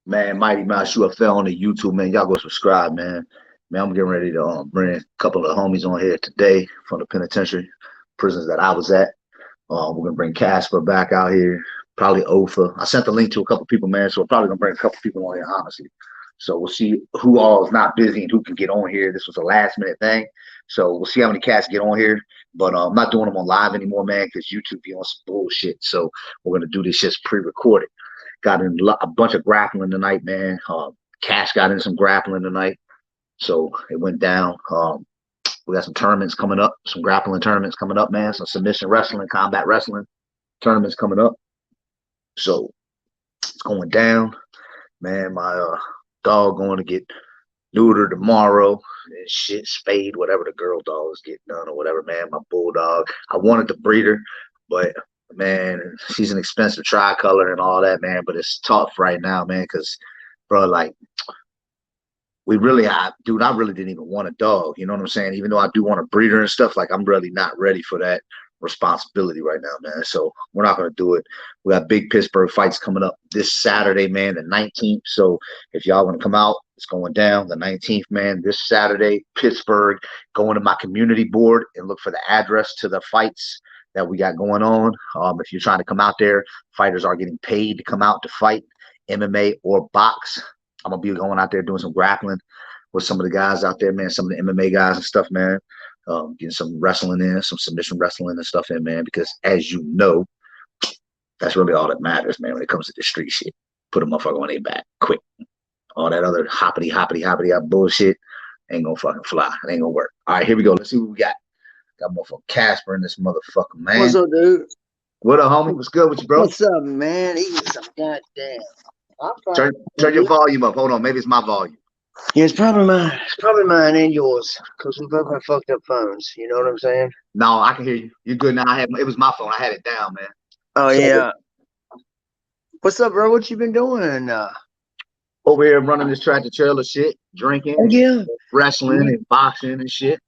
Man, Mighty Mouse, you fell on the YouTube, man. Y'all go subscribe, man. Man, I'm getting ready to bring a couple of homies on here today from the penitentiary prisons that I was at. We're gonna bring Casper back out here, probably Ofa. I sent the link to a couple people, man, so we're probably gonna bring a couple people on here, honestly. So we'll see who all is not busy and who can get on here. This was a last minute thing, so we'll see how many cats get on here. But I'm not doing them on live anymore, man, because YouTube be on some bullshit. So we're gonna do this shit pre-recorded. Got in a bunch of grappling tonight, man. Cash got in some grappling tonight, so it went down. We got some tournaments coming up, some grappling tournaments coming up, man. Some submission wrestling, combat wrestling tournaments coming up. So it's going down, man. My dog going to get neutered tomorrow and shit, spayed, whatever the girl dog is getting done or whatever, man. My bulldog. I wanted to breed her, but man, she's an expensive tricolor and all that, man. But it's tough right now, man, because bro, like I really didn't even want a dog. You know what I'm saying? Even though I do want a breeder and stuff, like I'm really not ready for that responsibility right now, man. So we're not gonna do it. We got big Pittsburgh fights coming up this Saturday, man, the 19th. So if y'all want to come out, it's going down the 19th, man. This Saturday, Pittsburgh. Go into my community board and look for the address to the fights that we got going on. If you're trying to come out there, fighters are getting paid to come out to fight, MMA or box. I'm gonna be going out there doing some grappling with some of the guys out there, man. Some of the MMA guys and stuff, man. Getting some wrestling in, some submission wrestling and stuff in, man. Because as you know, that's really all that matters, man. When it comes to the street shit, put a motherfucker on their back quick. All that other hoppity bullshit ain't gonna fucking fly. It ain't gonna work. All right, here we go. Let's see what we got. Got motherfucker Casper in this motherfucker, man. What's up, dude? What up, homie? What's good with you, bro? What's up, man? Eating some goddamn. Turn your volume up. Hold on, maybe it's my volume. Yeah, it's probably mine. It's probably mine and yours, because we both have fucked up phones. You know what I'm saying? No, I can hear you. You're good now. It was my phone. I had it down, man. Oh yeah. What's up, bro? What you been doing? Over here running this tractor trailer shit, drinking, wrestling and boxing and shit.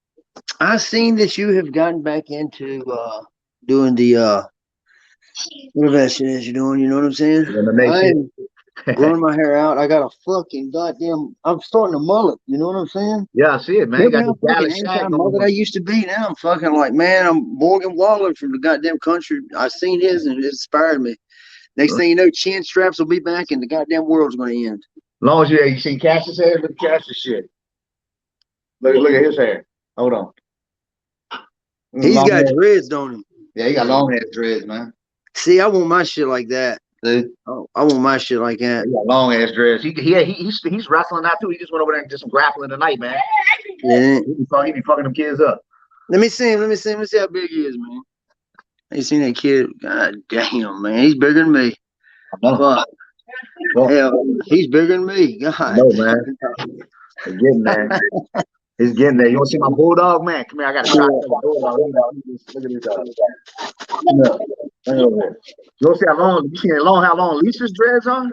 I seen that you have gotten back into doing the whatever that shit is you're doing. You know what I'm saying? I'm growing my hair out. I got a fucking goddamn. I'm starting a mullet. You know what I'm saying? Yeah, I see it, man. You got the kind of mullet I used to be. Now I'm fucking like, man, I'm Morgan Waller from the goddamn country. I seen his and it inspired me. Next thing you know, chin straps will be back and the goddamn world's going to end. As long as you seen Cass's hair, look at Cass's shit. Look at his hair. Hold on. He's got dreads, don't he? Yeah, he got long ass dreads, man. See, I want my shit like that. Oh, I want my shit like that. He got long ass dreads. He's wrestling now too. He just went over there and did some grappling tonight, man. Yeah. He be fucking them kids up. Let me see him. Let me see how big he is, man. I ain't seen that kid. God damn, man. He's bigger than me. Fuck. Hell, he's bigger than me. God. No, man. He's getting there. He's getting there. You want to see my bulldog, man? Come here. I got a shot of the bulldog. Look at this dog. You want to see how long Lisa's dreads are?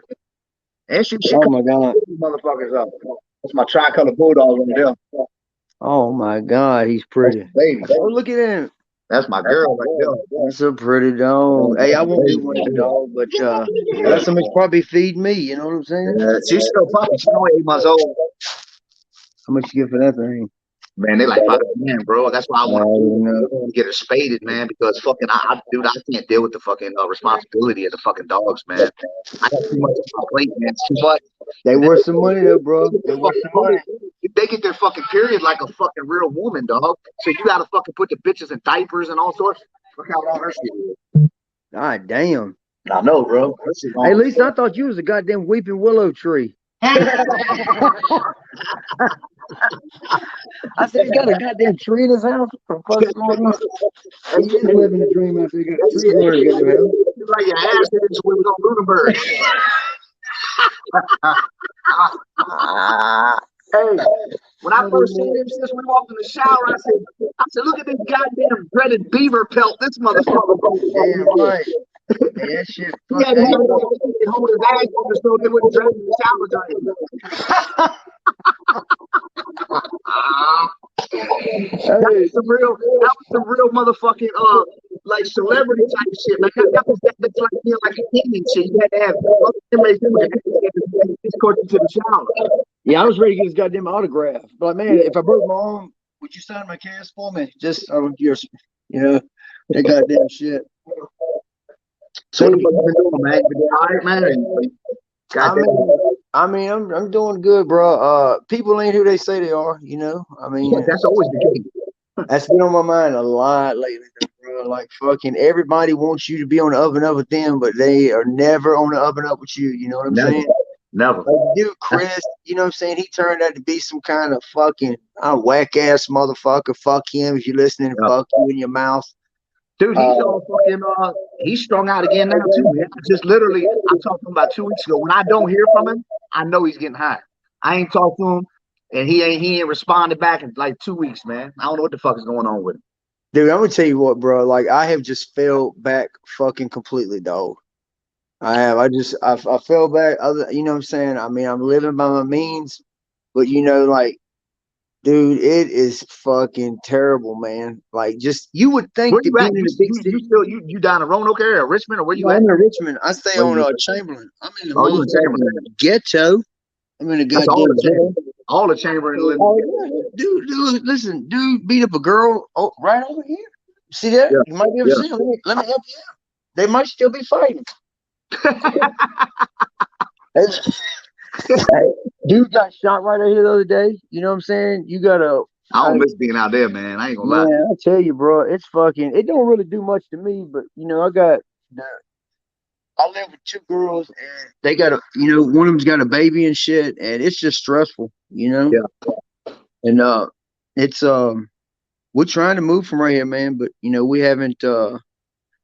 And she oh my God. Motherfuckers up. That's my tricolor bulldog over there. Oh my God, he's pretty. Baby. Oh, look at him. That's my girl right there. That's a pretty dog. Hey, I won't be one of the dog, but that's how much probably feed me. You know what I'm saying? She's still puppy. She's only 8 months old. How much you get for that thing? Man, they like $5 million, bro. That's why I want to get her spaded, man, because fucking, I can't deal with the fucking responsibility of the fucking dogs, man. I got too much on my plate, man. It's too much. They worth some money, though, bro. They worth some money. They get their fucking period like a fucking real woman, dog. So you got to fucking put the bitches in diapers and all sorts. Look how long her shit is. God damn. I know, bro. Hey, at least I thought you was a goddamn weeping willow tree. I said he got a goddamn tree in his house. He is living a dream after he got a tree in his house. Like your ass is when we go Lunenburg. Hey, when I first seen him since we walked in the shower, I said, look at this goddamn breaded beaver pelt. This motherfucker. Damn right. Yeah, shit. He had to hold his ass over so they wouldn't drag in the shower during. That was some real motherfucking like celebrity type shit. Like that looks like like a king and shit. You had to have all the inmates escort you to the shower. Yeah, I was ready to get his goddamn autograph. But like, man, if I broke my arm, would you sign my cast for me? Just that goddamn shit. So what the fuck you been doing, man? You been all right, man? I'm doing good, bro. People ain't who they say they are, I mean, that's always the case. That's been on my mind a lot lately, bro. Like fucking everybody wants you to be on the up and up with them, but they are never on the up and up with you. You know what I'm saying? Never. Like, dude, Chris, you know what I'm saying? He turned out to be some kind of fucking whack ass motherfucker. Fuck him if you're listening. Yep. Fuck you in your mouth. Dude, he's all fucking he's strung out again now too, man. Just literally, I talked to him about 2 weeks ago. When I don't hear from him, I know he's getting high. I ain't talked to him, and he ain't responded back in like 2 weeks, man. I don't know what the fuck is going on with him. Dude, I'm gonna tell you what, bro. Like, I have just fell back fucking completely, dog. I have. I fell back. You know what I'm saying? I mean, I'm living by my means, but like, dude, it is fucking terrible, man. Like, just you would think where that being in a big city. You down in Roanoke area, or Richmond, or where you at? I'm in Richmond. I stay on Chamberlain. I'm in the motherfucking ghetto. I'm in a goddamn ghetto. All the Chamberlain. Dude, listen, dude beat up a girl right over here. See that? Yeah. You might be able to see them. Let me help you out. They might still be fighting. Dude got shot right out here the other day. You know what I'm saying? You gotta. I don't miss being out there, man. I ain't gonna lie. I tell you, bro, it's fucking. It don't really do much to me, but I live with 2 girls, and they got one of them's got a baby and shit, and it's just stressful, Yeah. And it's we're trying to move from right here, man, but we haven't.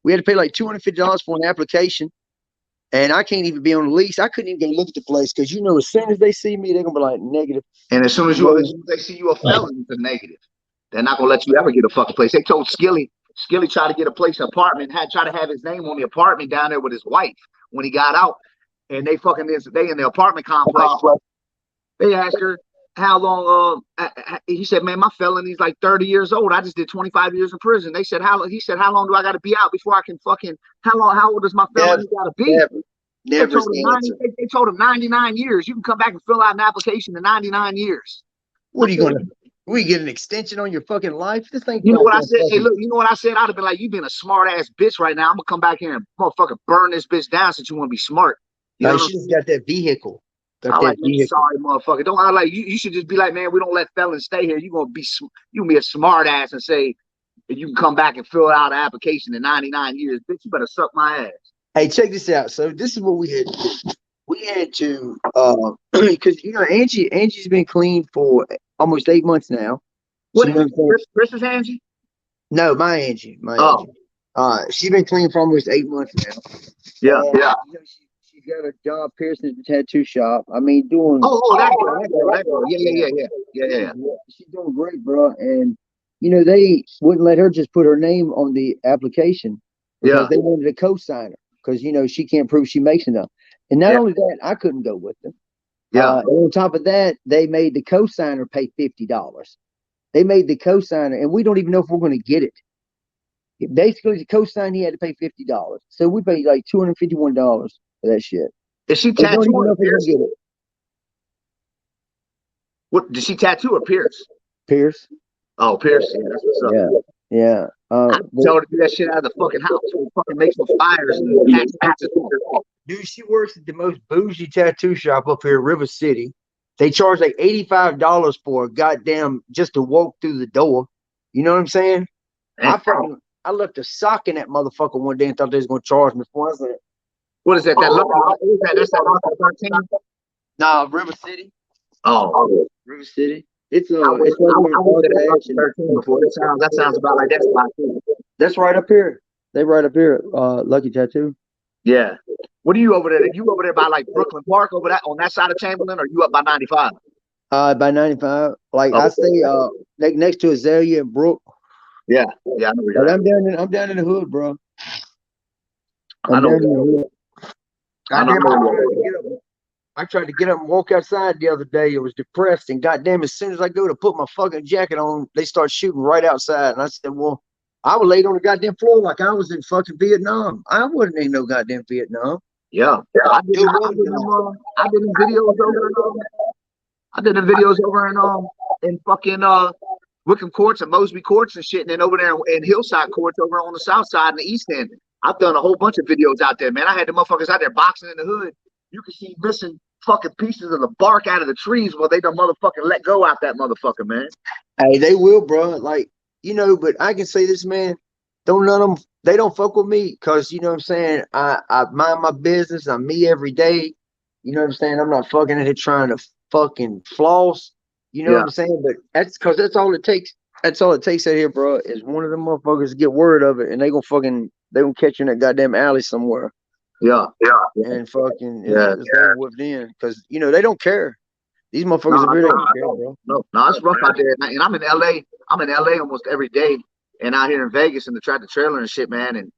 We had to pay like $250 for an application. And I can't even be on the lease. I couldn't even go look at the place because as soon as they see me, they're gonna be like negative. And as soon as they see you a felon, it's a negative. They're not gonna let you ever get a fucking place. They told Skilly tried to get a place, an apartment, tried to have his name on the apartment down there with his wife when he got out. And they in the apartment complex. They asked her how long. He said, "Man, my felony's like 30 years old. I just did 25 years in prison." They said, He said, "How long do I got to be out before I can fucking? How old does my felony got to be?" Never. They told him 99 years. You can come back and fill out an application in 99 years. What are you gonna? We get an extension on your fucking life? This thing. You know what I said? Hey, look. You know what I said? I'd have been like, "You been a smart ass bitch right now. I'm gonna come back here and motherfucker burn this bitch down since you want to be smart." You know, she just got that vehicle. Sorry, motherfucker. Don't I like you? You should just be like, "Man, we don't let felons stay here. You gonna be a smart ass and say that you can come back and fill out an application in 99 years, bitch. You better suck my ass." Hey, check this out. So this is what we had to do. We had to because Angie's been clean for almost 8 months now. What? Chris's Angie? No, my Angie. Angie. She's been clean for almost 8 months now. Yeah. She's got a job piercing the tattoo shop. I mean, doing. That girl. Yeah. She's doing great, bro. And they wouldn't let her just put her name on the application because they wanted a co-signer because she can't prove she makes enough. And not only that, I couldn't go with them. And on top of that, they made the co-signer pay $50. They made the co-signer, and we don't even know if we're going to get it. Basically, the co-sign, he had to pay $50. So we paid like $251 for that shit. Is she tattooed or pierce? What did she tattoo or pierce? Pierce. Oh, pierce. Yeah, that's what's up. Yeah. I told her to do that shit out of the fucking house. We fucking make some fires and patches. Dude, she works at the most bougie tattoo shop up here in River City. They charge like $85 for a goddamn just to walk through the door. You know what I'm saying? I left a sock in that motherfucker one day and thought they was gonna charge me for it. What is that? That's that 13? Nah, River City. Oh, River City. It's I was at 13 before. That sounds about like that spot too. That's right up here. They right up here. Lucky Tattoo. Yeah. What are you over there? Are you over there by like Brooklyn Park over that on that side of Chamberlain, or are you up by 95? By 95. Like I stay next to Azalea and Brook. Yeah. I know where I'm down in the hood, bro. I know. I tried to get up and walk outside the other day. It was depressed, and goddamn, as soon as I go to put my fucking jacket on, they start shooting right outside. And I said, "Well, I was laid on the goddamn floor like I was in fucking Vietnam. I wasn't in no goddamn Vietnam. Yeah, I did. I did videos over. I did the videos over in fucking Wickham Courts and Mosby Courts and shit, and then over there in Hillside Courts over on the south side and the east end. I've done a whole bunch of videos out there, man. I had the motherfuckers out there boxing in the hood. You can see missing fucking pieces of the bark out of the trees where they don't motherfucking let go out that motherfucker, man. Hey, they will, bro. Like, you know, but I can say this, man. Don't none of them. They don't fuck with me because you know what I'm saying. I mind my business. I'm me every day. You know what I'm saying. I'm not fucking in here trying to fucking floss. You know what I'm saying. But that's because that's all it takes. That's all it takes out here, bro. Is one of them motherfuckers get word of it and they gonna catch you in that goddamn alley somewhere. Yeah. And fucking it's over with then because you know they don't care. These motherfuckers are really don't care, bro. No, it's rough out there. And I'm in LA. I'm in LA almost every day, and out here in Vegas in the tractor trailer and shit, man. And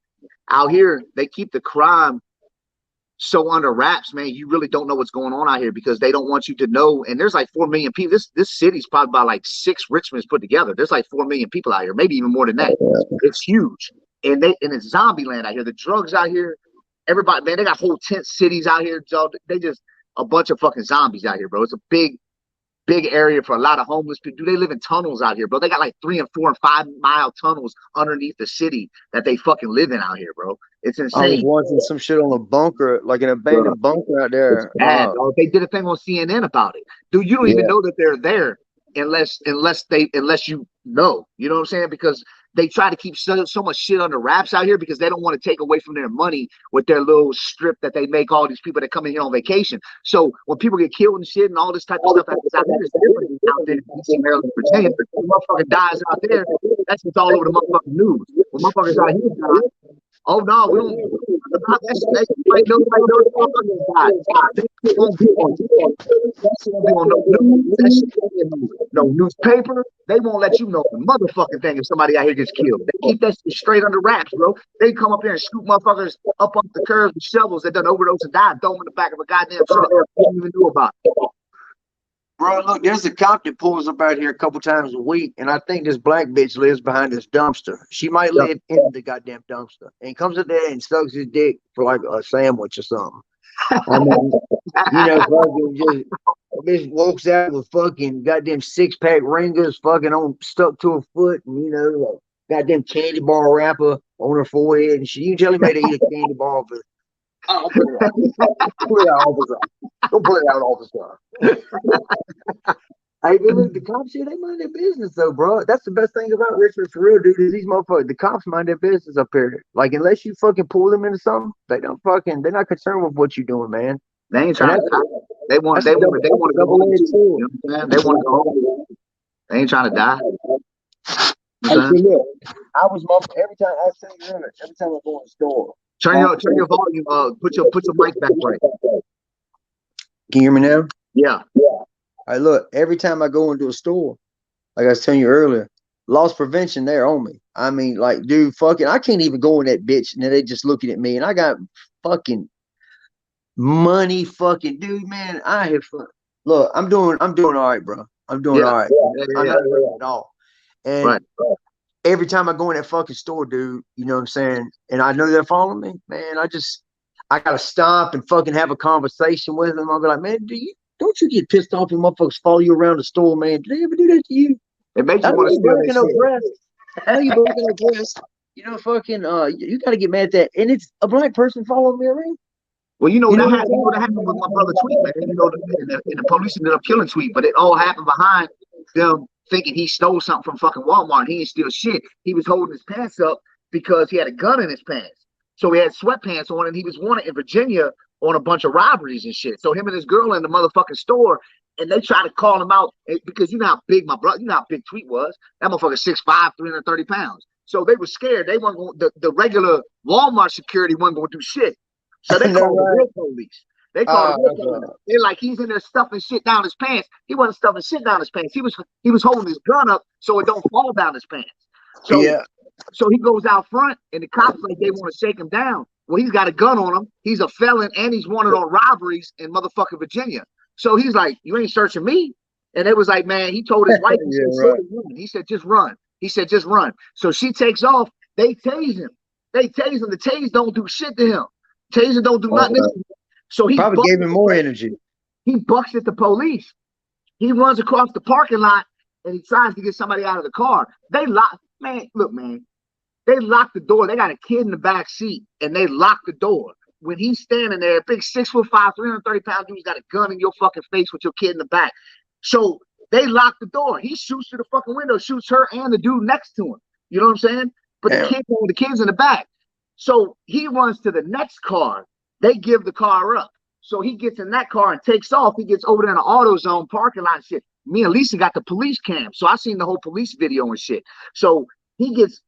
out here they keep the crime so under wraps, man. You really don't know what's going on out here because they don't want you to know. And there's like 4 million people. This city's probably about like 6 Richmonds put together. There's like 4 million people out here, maybe even more than that. It's huge, and it's zombie land out here. The drugs out here, everybody, man, they got whole tent cities out here. They just a bunch of fucking zombies out here, bro. It's a big area for a lot of homeless people. They live in tunnels out here, bro. They got like 3 and 4 and 5 mile tunnels underneath the city that they fucking live in out here, bro. It's insane. I was watching some shit on a bunker, like an abandoned bunker out there. It's bad, dog. They did a thing on CNN about it. Dude, you don't even know that they're there unless you know. You know what I'm saying? Because they try to keep so much shit under wraps out here because they don't want to take away from their money with their little strip that they make all these people that come in here on vacation. So when people get killed and shit and all this type of stuff happens out there, it's different out there in DC, Maryland, Virginia. When motherfucker dies out there, that's just all over the motherfucking news. When motherfuckers out here die, oh no, we don't about that shit. Nobody knows the motherfuckers died. That won't be on no newspaper. They won't let you know the motherfucking thing if somebody out here gets killed. They keep that shit straight under wraps, bro. They come up here and scoop motherfuckers up off the curves with shovels that done overdose and died, throw them in the back of a goddamn truck. They don't even know about it. Bro, look, there's a cop that pulls up out here a couple times a week, and I think this black bitch lives behind this dumpster. She might live in the goddamn dumpster, and comes up there and sucks his dick for like a sandwich or something. I mean, you know, fucking just bitch walks out with fucking goddamn 6-pack ringers, fucking on stuck to her foot, and you know, like goddamn candy bar wrapper on her forehead, and she. You can tell him to eat a candy bar for. I'll put it out. Put it out all the time. Don't put it out all the time. Hey, look, the cops here, they mind their business though, bro. That's the best thing about Richmond for real, dude, is these motherfuckers, the cops mind their business up here. Like, unless you fucking pull them into something, they're not concerned with what you're doing, man. They ain't trying to they want to go home. You know what I'm saying? They want to go home. They ain't trying to die. Hey, look, every time I go in the store. Turn your volume. Put your mic back right. Can you hear me now? Yeah. All right, look. Every time I go into a store, like I was telling you earlier, loss prevention there on me. I mean, like, dude, fucking, I can't even go in that bitch, and then they just looking at me, and I got fucking money, fucking dude, man. I have fun. Look, I'm doing all right, bro. I'm doing all right. I'm not hurting at all. And every time I go in that fucking store, dude, you know what I'm saying? And I know they're following me, man. I gotta stop and fucking have a conversation with them. I'll be like, man, don't you get pissed off when motherfuckers follow you around the store, man? Do they ever do that to you? It makes you want to breaking no dress. I know you breaking no dress. You know, fucking you gotta get mad at that. And it's a black person following me around. Well, that happened with my brother Tweet, man. You know, and the police ended up killing Tweet, but it all happened behind them thinking he stole something from fucking Walmart. He didn't steal shit. He was holding his pants up because he had a gun in his pants. So he had sweatpants on, and he was wanted in Virginia on a bunch of robberies and shit. So him and his girl in the motherfucking store, and they tried to call him out because you know how big how big Tweet was. That motherfucker 6'5", 330 pounds. So they were scared. They weren't going. The regular Walmart security wasn't going to do shit. So they called the real police. They called the real police. They're like, he's in there stuffing shit down his pants. He wasn't stuffing shit down his pants. He was holding his gun up so it don't fall down his pants. So he goes out front, and the cops like they want to shake him down. Well, he's got a gun on him. He's a felon, and he's wanted on robberies in motherfucking Virginia. So he's like, you ain't searching me. And it was like, man, he told his wife, he said, just run. He said, just run. So she takes off. They tase him. They tase him. The tase don't do shit to him. Taser don't do nothing. So he probably gave him more energy. He bucks at the police. He runs across the parking lot and he tries to get somebody out of the car. They lock, man, look, man, they lock the door. They got a kid in the back seat and they lock the door. When he's standing there, big 6'5", 330-pound dude's got a gun in your fucking face with your kid in the back. So they lock the door. He shoots through the fucking window, shoots her and the dude next to him. You know what I'm saying? But the kid's in the back. So he runs to the next car. They give the car up. So he gets in that car and takes off. He gets over there in the AutoZone parking lot and shit. Me and Lisa got the police cam. So I seen the whole police video and shit. So he gets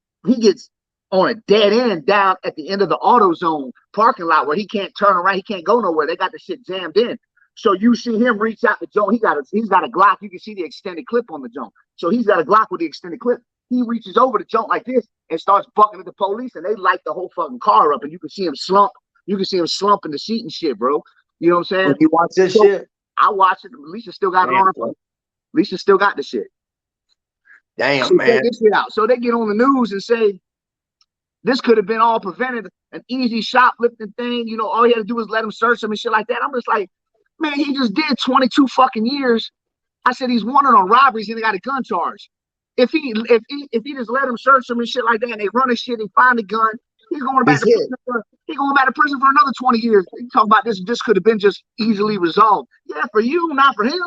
on a dead end down at the end of the AutoZone parking lot where he can't turn around. He can't go nowhere. They got the shit jammed in. So you see him reach out the joint. He's got a Glock. You can see the extended clip on the joint. So he's got a Glock with the extended clip. He reaches over the joint like this and starts bucking at the police, and they light the whole fucking car up, and you can see him slump. You can see him slump in the seat and shit, bro. You know what I'm saying? You watch this shit? I watched it. Lisa still got it on. Lisa still got the shit. Damn, so man. Check this shit out. So they get on the news and say, this could have been all prevented, an easy shoplifting thing. You know, all he had to do was let him search him and shit like that. I'm just like, man, he just did 22 fucking years. I said he's wanted on robberies and he got a gun charge. If he just let him search him and shit like that, and they run his shit and find the gun, he's going back to prison for another 20 years. You talk about this could have been just easily resolved. Yeah, for you, not for him.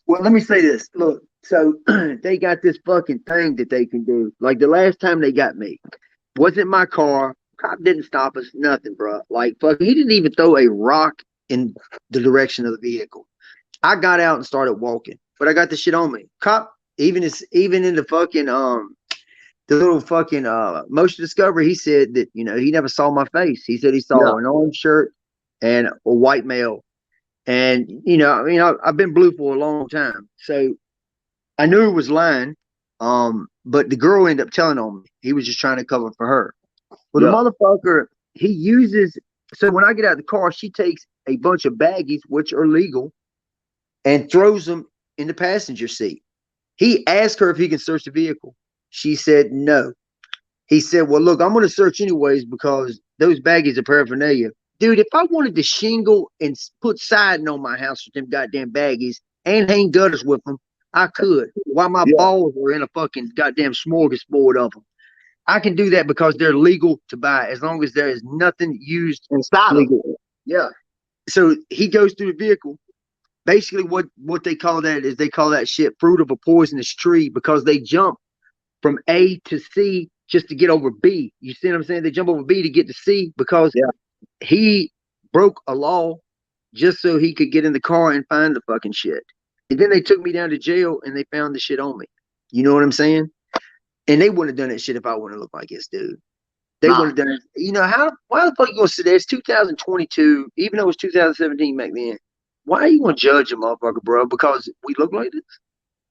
Well, let me say this. Look, so they got this fucking thing that they can do. Like the last time they got me, wasn't my car. Cop didn't stop us, nothing, bro. Like, fuck, he didn't even throw a rock in the direction of the vehicle. I got out and started walking, but I got the shit on me. Cop, even in the fucking the little fucking motion discovery, he said that, you know, he never saw my face. He said he saw an orange shirt and a white male. And, you know, I mean, I've been blue for a long time. So I knew it was lying. But the girl ended up telling on me. He was just trying to cover for her. Well, the motherfucker, he uses, so when I get out of the car, she takes a bunch of baggies, which are legal, and throws them in the passenger seat. He asked her if he can search the vehicle. She said no. He said, well, look, I'm going to search anyways because those baggies are paraphernalia. Dude, if I wanted to shingle and put siding on my house with them goddamn baggies and hang gutters with them, I could. While my balls were in a fucking goddamn smorgasbord of them. I can do that because they're legal to buy as long as there is nothing used inside of it. Yeah. So he goes through the vehicle. Basically, what they call that is they call that shit fruit of a poisonous tree because they jump from A to C just to get over B. You see what I'm saying? They jump over B to get to C because he broke a law just so he could get in the car and find the fucking shit. And then they took me down to jail and they found the shit on me. You know what I'm saying? And they wouldn't have done that shit if I wouldn't have looked like this dude. They wouldn't have done it. You know, why the fuck you gonna sit there? It's 2022, even though it was 2017 back then. Why are you gonna judge a motherfucker, bro? Because we look like this?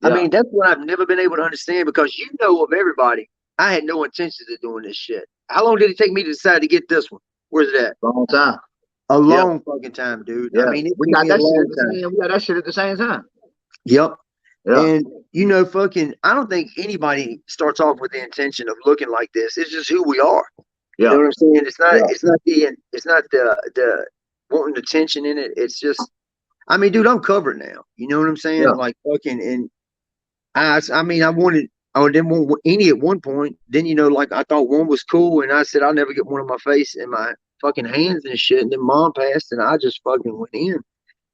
I mean, that's what I've never been able to understand because you know of everybody. I had no intentions of doing this shit. How long did it take me to decide to get this one? Where's it at? Long time. A long fucking time, dude. I mean, we got that shit at the same time. Yep. Yeah. And you know, fucking, I don't think anybody starts off with the intention of looking like this. It's just who we are. You know what I'm saying? It's not the wanting attention in it. It's just, I mean, dude, I'm covered now. You know what I'm saying? Like fucking, and I didn't want any at one point. Then, you know, like I thought one was cool, and I said I'll never get one on my face and my fucking hands and shit. And then mom passed, and I just fucking went in.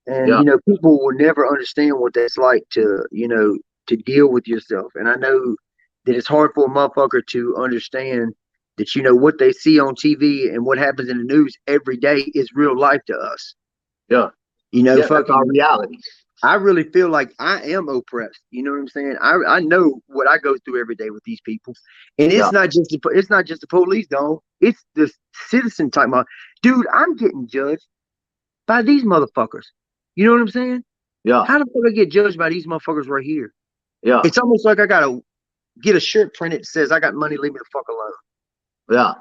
And, you know, people will never understand what that's like to, you know, to deal with yourself. And I know that it's hard for a motherfucker to understand that, you know, what they see on TV and what happens in the news every day is real life to us. Yeah. You know, fucking our reality. I really feel like I am oppressed. You know what I'm saying? I know what I go through every day with these people. And it's not just the police, dog. It's the citizen type of dude, I'm getting judged by these motherfuckers. You know what I'm saying? Yeah. How the fuck I get judged by these motherfuckers right here? Yeah. It's almost like I gotta get a shirt printed that says I got money, leave me the fuck alone. Yeah.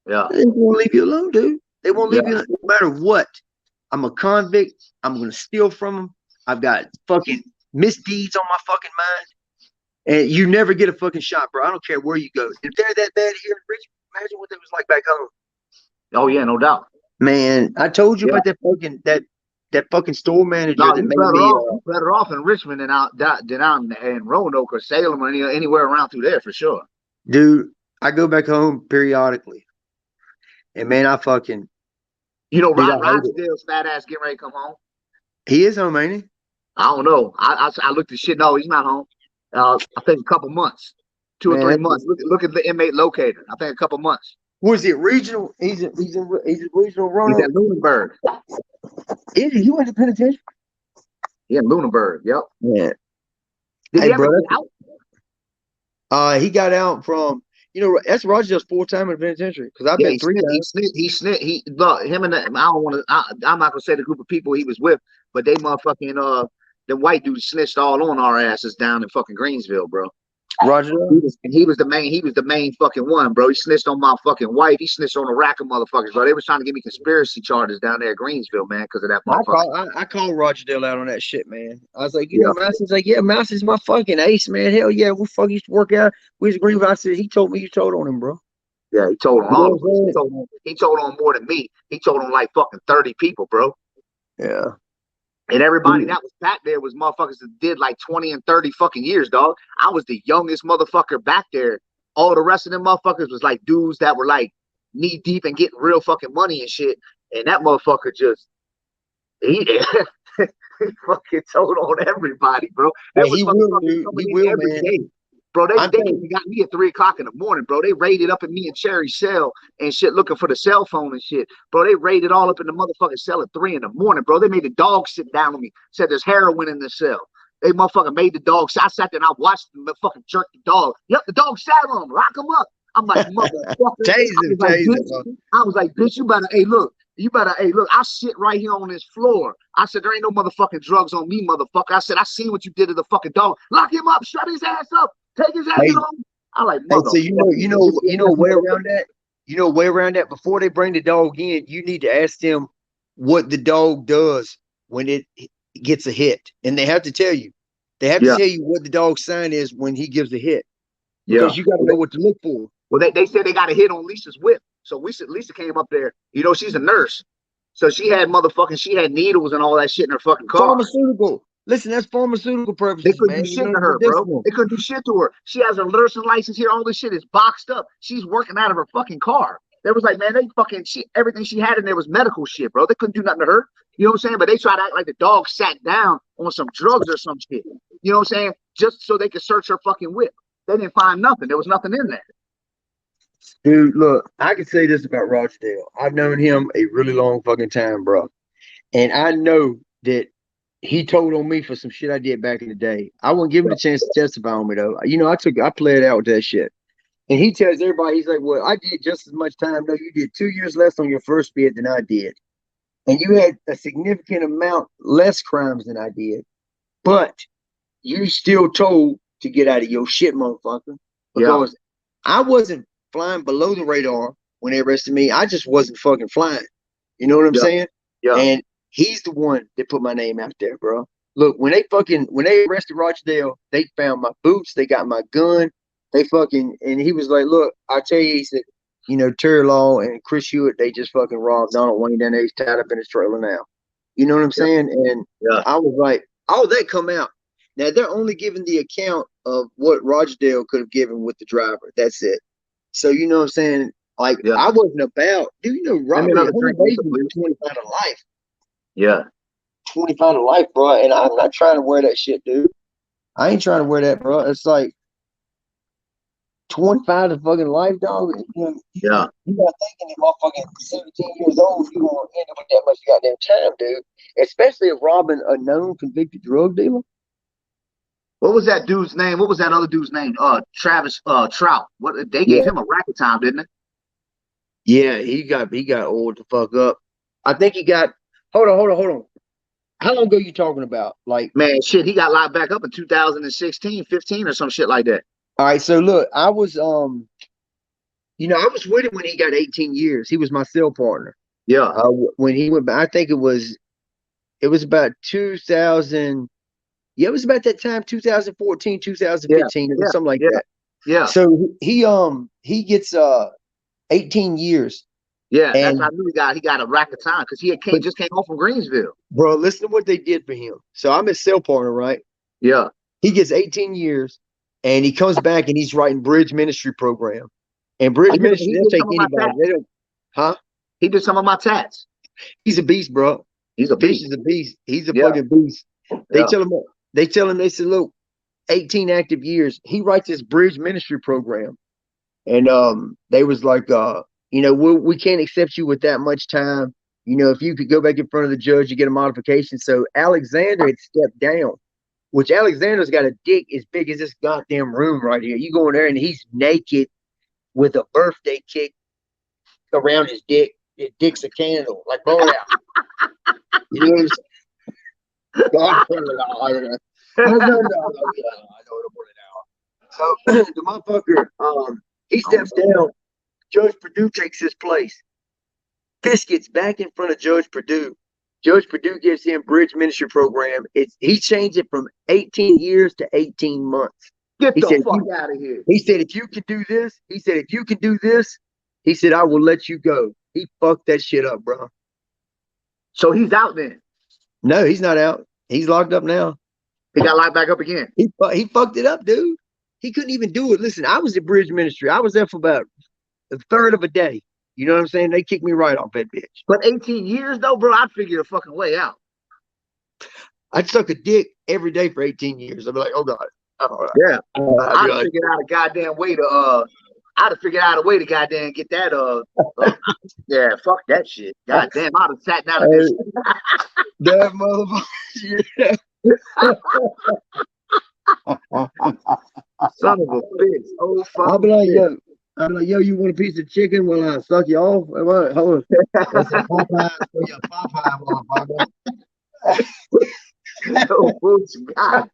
Yeah. They won't leave you alone, dude. They won't leave you alone no matter what. I'm a convict. I'm gonna steal from them. I've got fucking misdeeds on my fucking mind. And you never get a fucking shot, bro. I don't care where you go. If they're that bad here in Richmond, imagine what it was like back home. Oh yeah, no doubt. Man, I told you Yeah. about that fucking store manager No, that you made better me. off. You better off in Richmond than out in Roanoke or Salem or anywhere around through there for sure. Dude, I go back home periodically, and man, I fucking You know, dude, I hate it. Rodgerdale's fat ass getting ready to come home. He is home, ain't he? I don't know. I looked at shit. No, he's not home. I think a couple months, 2 or 3 months. Look at the inmate locator. I think a couple months. Was it regional? He's a regional He's Roanoke. at Lunenburg. He went to penitentiary. Yeah, Lunenburg. Yep. Yeah. Did Hey, he ever bro. get out? He got out from that's Rogers full time in the penitentiary because I've Yeah, been 3 times. Look, him and I don't want to. I'm not gonna say the group of people he was with, but they motherfucking the white dudes snitched all on our asses down in fucking Greensville, bro. Roger. He was the main fucking one, bro. He snitched on my fucking wife. He snitched on a rack of motherfuckers, bro. They was trying to give me conspiracy charges down there at Greensville, man, because of that motherfucker. I called Roger Dale out on that shit, man. I was like, Yeah. Mouse is like, yeah, Mouse is my fucking ace, man. Hell yeah, we fucking used to work out. We was Greenville. I said, he told me you told on him, bro. Yeah, he told on all of us. He told on more than me. He told on like fucking 30 people, bro. Yeah. And everybody that was back there was motherfuckers that did like 20 and 30 fucking years, dog. I was the youngest motherfucker back there. All the rest of them motherfuckers was like dudes that were like knee deep and getting real fucking money and shit. And that motherfucker just he fucking told on everybody, bro. There was motherfuckers coming in every day. Bro, they got me at 3 o'clock in the morning, bro. They raided up in me and Cherry's cell and shit, looking for the cell phone and shit. Bro, they raided all up in the motherfucking cell at 3 in the morning, bro. They made the dog sit down on me. Said there's heroin in the cell. They motherfucking made the dog. I sat there and I watched them fucking jerk the dog. Yep, the dog sat on him. Lock him up. I'm like, motherfucker. I was like, bitch, you better, hey, look. I sit right here on this floor. I said, there ain't no motherfucking drugs on me, motherfucker. I said, I seen what you did to the fucking dog. Lock him up. Shut his ass up. Take his ass home. I like, mother. So way around that. You know, way around that. Before they bring the dog in, you need to ask them what the dog does when it gets a hit, and they have to tell you. They have to tell you what the dog's sign is when he gives a hit, because you got to know what to look for. Well, they said they got a hit on Lisa's whip, so Lisa came up there. You know, she's a nurse, so she had needles and all that shit in her fucking car. Pharmaceutical. Listen, that's pharmaceutical purposes. They couldn't do shit to her, bro. They couldn't do shit to her. She has her nursing license here. All this shit is boxed up. She's working out of her fucking car. They was like, man, everything she had in there was medical shit, bro. They couldn't do nothing to her. You know what I'm saying? But they tried to act like the dog sat down on some drugs or some shit. You know what I'm saying? Just so they could search her fucking whip. They didn't find nothing. There was nothing in there. Dude, look, I can say this about Roger Dale. I've known him a really long fucking time, bro. And I know that he told on me for some shit I did back in the day. I wouldn't give him a chance to testify on me, though. You know, I played out with that shit. And he tells everybody, he's like, well, I did just as much time. No, you did 2 years less on your first bid than I did. And you had a significant amount less crimes than I did. But you still told to get out of your shit, motherfucker. Because I wasn't flying below the radar when they arrested me. I just wasn't fucking flying. You know what I'm saying? Yeah. And he's the one that put my name out there, bro. Look, when they arrested Roger Dale, they found my boots, they got my gun, and he was like, look, I tell you, he said, you know, Terry Law and Chris Hewitt, they just fucking robbed Donald Wayne down there. He's tied up in his trailer now. You know what I'm saying? And I was like, oh, that come out. Now they're only giving the account of what Roger Dale could have given with the driver. That's it. So you know what I'm saying? Like I wasn't about, dude, you know, robbery, 25 to life. Yeah. 25 to life, bro. And I'm not trying to wear that shit, dude. I ain't trying to wear that, bro. It's like 25 to fucking life, dog. You're not thinking if motherfucking 17 years old, you're going to end up with that much goddamn time, dude. Especially if robbing a known convicted drug dealer. What was that dude's name? What was that other dude's name? Travis Trout. What they gave him a rack of time, didn't it? Yeah, he got oiled the fuck up. I think he got hold on. How long ago you talking about? Like, man, shit, he got locked back up in 2016, 15 or some shit like that. All right, so look, I was you know, I was with him when he got 18 years. He was my cell partner. Yeah. When he went back, I think it was about 2000. Yeah, it was about that time, 2014, 2015, Yeah, something like yeah, that. yeah. So he gets 18 years. Yeah, that's how I And knew he got a rack of time because just came home from Greensville. bro, listen to what they did for him. So I'm his cell partner, right? Yeah. He gets 18 years and he comes back and he's writing Bridge Ministry program. And Bridge Ministry, He they'll did take some of my anybody. tats. They don't, huh? He did some of my tats. He's a beast, bro. He's a Fish beast. is a beast. He's a Yeah, fucking beast. They yeah. tell him, they said, look, 18 active years. He writes this Bridge Ministry program. And they was like, we can't accept you with that much time. You know, if you could go back in front of the judge, you get a modification. So Alexander had stepped down, which Alexander's got a dick as big as this goddamn room right here. You go in there and he's naked with a birthday cake around his dick. His dick's a candle, like blow it out. You know what I'm saying? God, I don't know. I know it'll put it out. So the motherfucker, he steps down. Judge Perdue takes his place. Fish gets back in front of Judge Perdue. Judge Perdue gives him Bridge Ministry program. He changed it from 18 years to 18 months. Get the fuck out of here. He said, if you can do this, he said, I will let you go. He fucked that shit up, bro. So he's out then? No, he's not out. He's locked up now. He got locked back up again. He fucked it up, dude. He couldn't even do it. Listen, I was at Bridge Ministry. I was there for about a third of a day. You know what I'm saying? They kicked me right off that bitch. But 18 years though, bro, I'd figure a fucking way out. I'd suck a dick every day for 18 years. I'd be like, oh God. Yeah. I'd have figured out a goddamn way to I'd have figured out a way to goddamn get that yeah, fuck that shit. Goddamn, I'd have sat down at this. That motherfucker. Son of a bitch. Oh fuck. I'll be like, yo, you want a piece of chicken? Well, I suck you off. Hold on. That's a Popeye for your Popeye, motherfucker. God.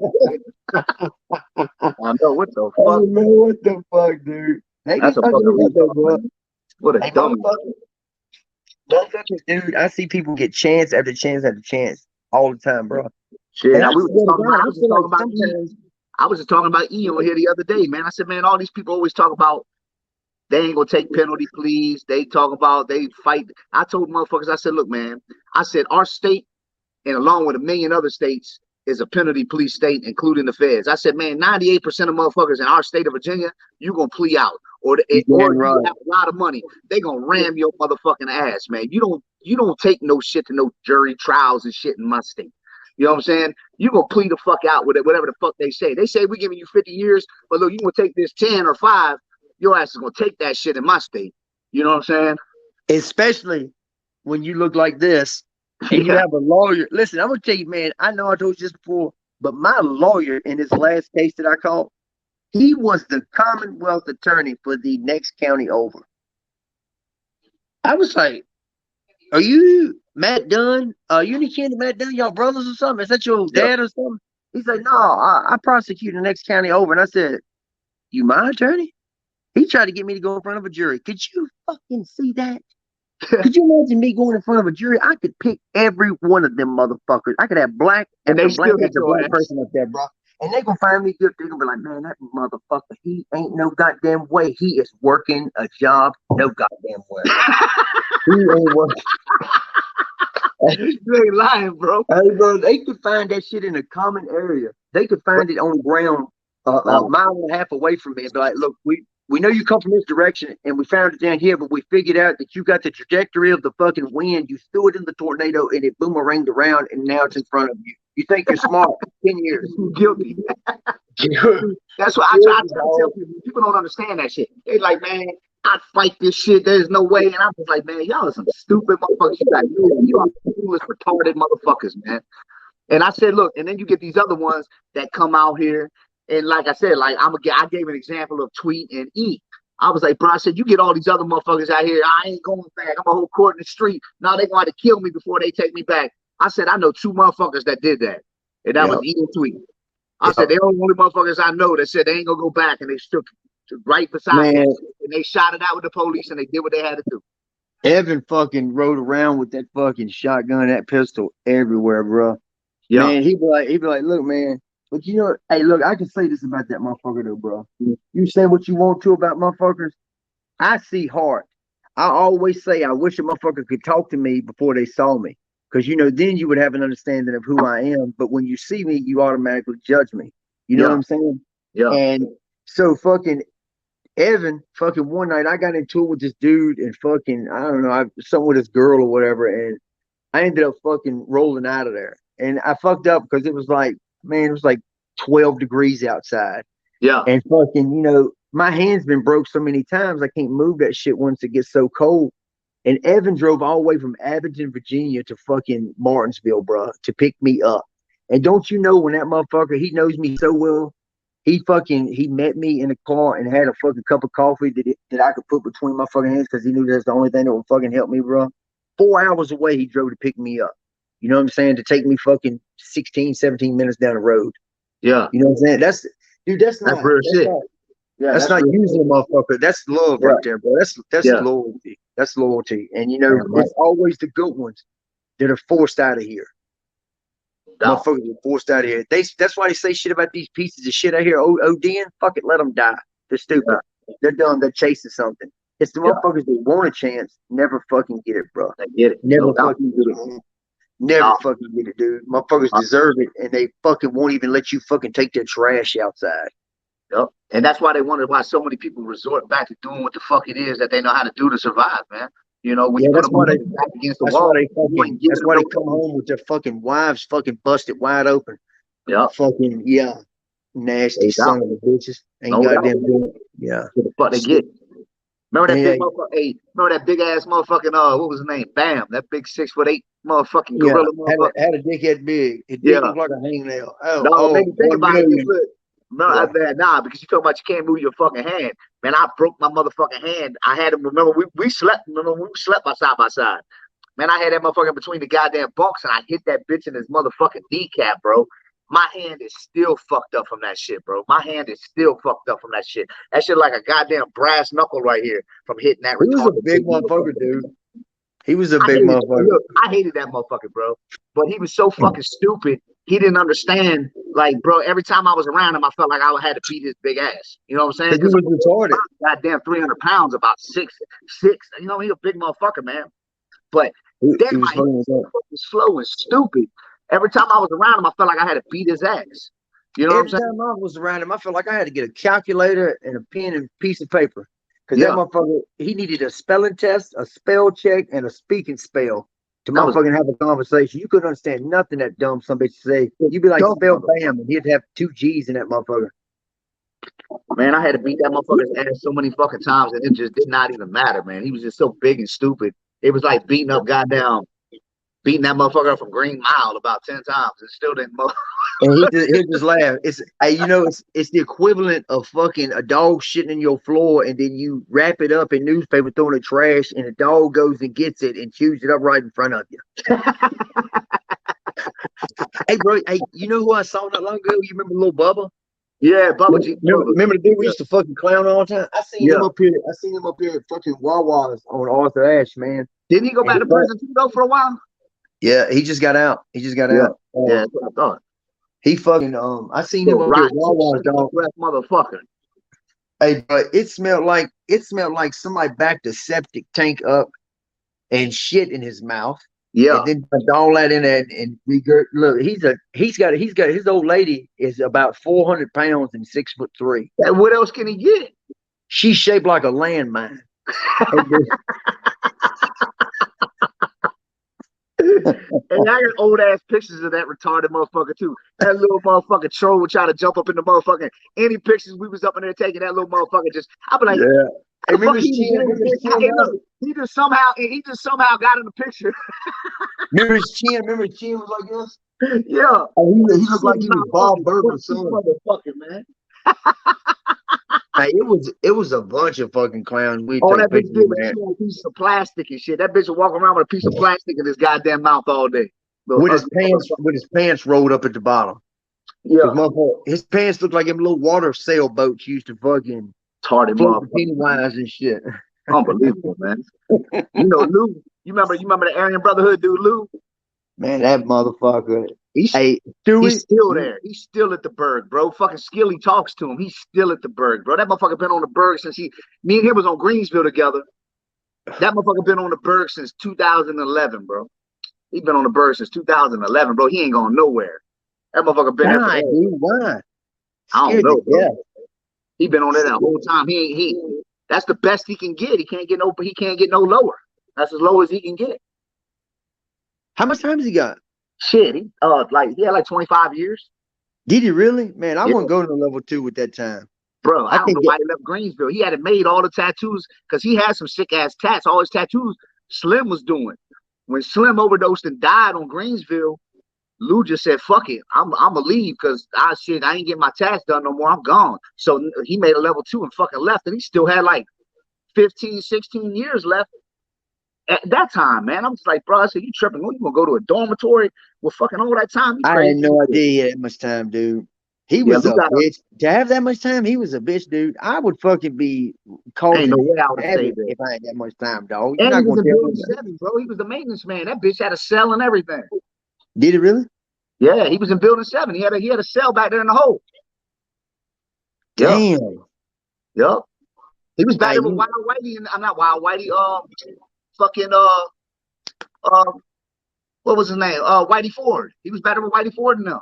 I know what the fuck. Oh, man, what the fuck, dude? That's a fucking what a dumb motherfuckers, dude. I see people get chance after chance after chance all the time, bro. Shit, I was just talking about E on here the other day, man. I said, man, all these people always talk about they ain't gonna take penalty pleas. They talk about they fight. I told motherfuckers, I said, look, man, I said our state, and along with a million other states, is a penalty plea state, including the feds. I said, man, 98% of motherfuckers in our state of Virginia, you gonna plea out, or you have a lot of money. They gonna ram your motherfucking ass, man. You don't take no shit to no jury trials and shit in my state. You know what I'm saying? You gonna plead the fuck out with it, whatever the fuck they say. They say we're giving you 50 years, but look, you gonna take this 10 or 5. Your ass is gonna take that shit in my state. You know what I'm saying? Especially when you look like this and you have a lawyer. Listen, I'm gonna tell you, man. I know I told you this before, but my lawyer in his last case that I called, he was the Commonwealth attorney for the next county over. I was like, "Are you Matt Dunn? You any kin to Matt Dunn? Y'all brothers or something? Is that your dad or something?" He's like, "No, I prosecute the next county over." And I said, "You my attorney?" He tried to get me to go in front of a jury. Could you fucking see that? Could you imagine me going in front of a jury? I could pick every one of them motherfuckers. I could have black after black after black person up there, bro. And they gonna find me good. They're gonna be like, man, that motherfucker, he ain't no goddamn way. He is working a job no goddamn way. He ain't working. You ain't lying, bro. Hey, bro, they could find that shit in a common area. They could find it on the ground a mile and a half away from me and be like, look, we know you come from this direction and we found it down here, but we figured out that you got the trajectory of the fucking wind. You threw it in the tornado and it boomeranged around and now it's in front of you. You think you're smart. 10 years. Guilty. That's what I try to tell people. People don't understand that shit. They like, man, I'd fight this shit. There's no way. And I'm just like, man, y'all are some stupid motherfuckers. You are foolish, retarded motherfuckers, man. And I said, look, and then you get these other ones that come out here. And like I said, like I gave an example of Tweet and E. I was like, bro, I said, you get all these other motherfuckers out here. I ain't going back. I'm gonna hold court in the street. Now they going to kill me before they take me back. I said, I know 2 motherfuckers that did that. And that was E and Tweet. I said, they're the only motherfuckers I know that said they ain't gonna go back, and they stood right beside me. And they shot it out with the police and they did what they had to do. Evan fucking rode around with that fucking shotgun, that pistol everywhere, bro. Yeah. Man, he'd be like, look, man, But you know, hey, look, I can say this about that motherfucker though, bro. You say what you want to about motherfuckers. I see heart. I always say I wish a motherfucker could talk to me before they saw me. Because you know, then you would have an understanding of who I am. But when you see me, you automatically judge me. You know what I'm saying? Yeah. And so fucking Evan, fucking one night I got into it with this dude and fucking, I don't know, something with this girl or whatever, and I ended up fucking rolling out of there. And I fucked up because it was like, man, it was like 12 degrees outside. Yeah. And fucking, you know, my hand's been broke so many times I can't move that shit once it gets so cold. And Evan drove all the way from Abington, Virginia to fucking Martinsville, bro, to pick me up. And don't you know when that motherfucker, he knows me so well, he met me in the car and had a fucking cup of coffee that I could put between my fucking hands because he knew that's the only thing that would fucking help me, bro. 4 hours away, he drove to pick me up. You know what I'm saying? To take me fucking 16, 17 minutes down the road. Yeah. You know what I'm saying? That's real shit. That's not using a motherfucker. That's love right there, bro. That's loyalty. That's loyalty. And you know, it's always the good ones that are forced out of here. Motherfuckers are forced out of here. That's why they say shit about these pieces of shit out here. ODing, fuck it, let them die. They're stupid. They're dumb. They're chasing something. It's the motherfuckers that want a chance, never fucking get it, bro. They get it. Never fucking get it. Never fucking get it, dude. Motherfuckers deserve it, and they fucking won't even let you fucking take their trash outside. Yep. And that's why they wonder why so many people resort back to doing what the fuck it is that they know how to do to survive, man. You know, when you put them back against the wall, that's why they come home with their fucking wives fucking busted wide open. Yeah. Fucking, nasty son of a bitches. Ain't goddamn doing it. Yeah. What the fuck they get. Remember that big motherfucker? Hey, remember that big ass motherfucking what was his name? Bam, that big 6'8" motherfucking gorilla motherfucker. Had a dickhead big. His dick looked like a hangnail. Make me think about it. No, because you talking about you can't move your fucking hand. Man, I broke my motherfucking hand. I had him. Remember, we slept. Remember, we slept side by side. Man, I had that motherfucker between the goddamn bunks, and I hit that bitch in his motherfucking kneecap, bro. My hand is still fucked up from that shit, bro. My hand is still fucked up from that shit. That shit like a goddamn brass knuckle right here from hitting that. He was a big motherfucker, dude. He was a big motherfucker. Look, I hated that motherfucker, bro. But he was so fucking stupid. He didn't understand. Like, bro, every time I was around him, I felt like I had to beat his big ass. You know what I'm saying? He was retarded. Goddamn 300 pounds, about 6'6". You know, he's a big motherfucker, man. But that might be slow and stupid. Every time I was around him, I felt like I had to beat his ass. You know what I'm saying? Every time I was around him, I felt like I had to get a calculator and a pen and a piece of paper. Because that motherfucker, he needed a spelling test, a spell check, and a speaking spell to motherfucking have a conversation. You couldn't understand nothing that dumb some bitch say. You'd be like, spell bam, and he'd have 2 G's in that motherfucker. Man, I had to beat that motherfucker's ass so many fucking times, and it just did not even matter, man. He was just so big and stupid. It was like beating that motherfucker from Green Mile about 10 times. It still didn't move. And he'll just laugh. It's the equivalent of fucking a dog shitting in your floor, and then you wrap it up in newspaper, throwing the trash, and a dog goes and gets it and chews it up right in front of you. Hey, bro, you know who I saw not long ago? You remember Little Bubba? Yeah, Bubba G. Remember the dude we used to fucking clown all the time? I seen him up here at fucking Wawa's on Arthur Ashe, man. Didn't he go back to prison too, though, for a while? Yeah, he just got out. out. Yeah, that's what I thought. He fucking I seen him up here at Wawa's, dog. Motherfucker. Hey, but it smelled like somebody backed a septic tank up and shit in his mouth. Yeah. And then dumped all that in there and look, he's got his old lady is about 400 pounds and 6'3". And what else can he get? She's shaped like a landmine. And I got old ass pictures of that retarded motherfucker too. That little motherfucker troll would try to jump up in the motherfucking any pictures we was up in there taking. That little motherfucker just, I'd be like, yeah. Hey, he just somehow got in the picture. Remember his chin was like this? Yeah. Oh, he looked like he was Bob Burger's son. Motherfucker, man. Hey, it was a bunch of fucking clowns. That bitch did a piece of plastic and shit. That bitch would walk around with a piece of plastic in his goddamn mouth all day. With his pants rolled up at the bottom. Yeah. His pants looked like them little water sailboats used to fucking float the Pennywise and shit. Unbelievable, man. You know, Lou. You remember the Aryan Brotherhood dude, Lou? Man, that motherfucker. He's still there. He's still at the Berg, bro. Fucking Skilly talks to him. He's still at the Berg, bro. That motherfucker been on the Berg since me and him was on Greensville together. That motherfucker been on the Berg since 2011, bro. He been on the Berg since 2011, bro. He ain't going nowhere. That motherfucker been there. Why, dude? Why? I don't know, bro. He been on there that whole time. He that's the best he can get. He can't get no lower. That's as low as he can get. How much time has he got? Shit, he had like 25 years. Did he really? Man, I wouldn't go to level 2 with that time. Bro, I don't know why he left Greensville. He had it made all the tattoos because he had some sick ass tats. All his tattoos Slim was doing. When Slim overdosed and died on Greensville, Lou just said, fuck it. I'm gonna leave because I ain't getting my tats done no more. I'm gone. So he made a level 2 and fucking left, and he still had like 15, 16 years left. At that time, man, I'm just like, bro, I said, you tripping? You gonna go to a dormitory with fucking all that time? I had no idea he had that much time, dude. He was a bitch. To have that much time, he was a bitch, dude. I would fucking be called no way I would say that if I had that much time, dog. You're not gonna tell me that, bro. He was the maintenance man. That bitch had a cell and everything. Did he really? Yeah, he was in building 7. He had a cell back there in the hole. Damn. Yep. He was back there with Wild Whitey, and I'm not Wild Whitey. Fucking what was his name? Whitey Ford. He was better with Whitey Ford than them.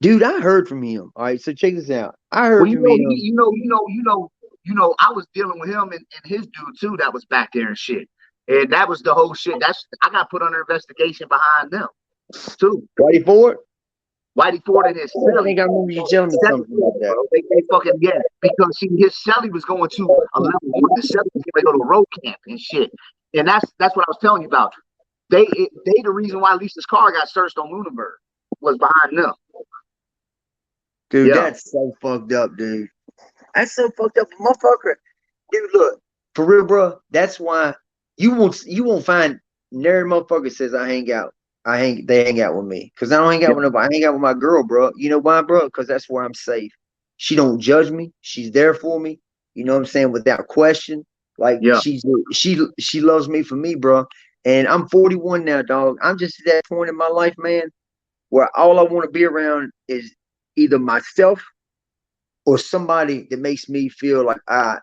Dude, I heard from him. All right, so check this out. I heard from him. You know, I was dealing with him and his dude too that was back there and shit. And that was the whole shit. I got put under investigation behind them too. Whitey Ford? Whitey Ford and his celly. I think I remember you telling me something about that. They fucking because his celly was going to a level 1. The celly was going to go to a road camp and shit. And that's what I was telling you about. They the reason why Lisa's car got searched on Lunenburg was behind them. Dude, that's so fucked up, dude. That's so fucked up, motherfucker. Dude, look, for real, bro. That's why you won't find nary motherfucker says they hang out with me. Cause I don't hang out with nobody. I hang out with my girl, bro. You know why, bro? Because that's where I'm safe. She don't judge me. She's there for me. You know what I'm saying? Without question. Like she loves me for me, bro. And I'm 41 now, dog. I'm just at that point in my life, man, where all I want to be around is either myself or somebody that makes me feel like I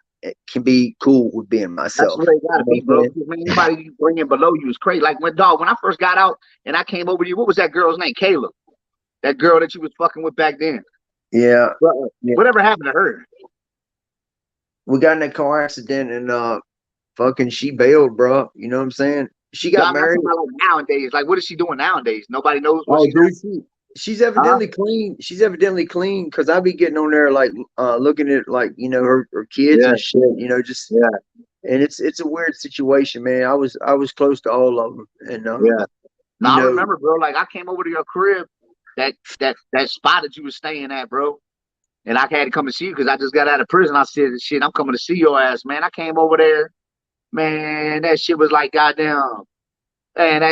can be cool with being myself. That's what they gotta be, bro. Anybody you bring in below you is crazy. Like when I first got out and I came over to you, what was that girl's name? Caleb. That girl that you was fucking with back then. Yeah. Whatever happened to her? We got in a car accident and fucking she bailed, bro. You know what I'm saying? She got married. Like nowadays, like what is she doing nowadays? Nobody knows what she's doing. She's evidently clean. She's evidently clean because I be getting on there like looking at like her kids and shit. And it's a weird situation, man. I was close to all of them, and I remember, bro. Like I came over to your crib, that spot that you was staying at, bro. And I had to come and see you because I just got out of prison. I said, shit, I'm coming to see your ass, man. I came over there, man. That shit was like goddamn. And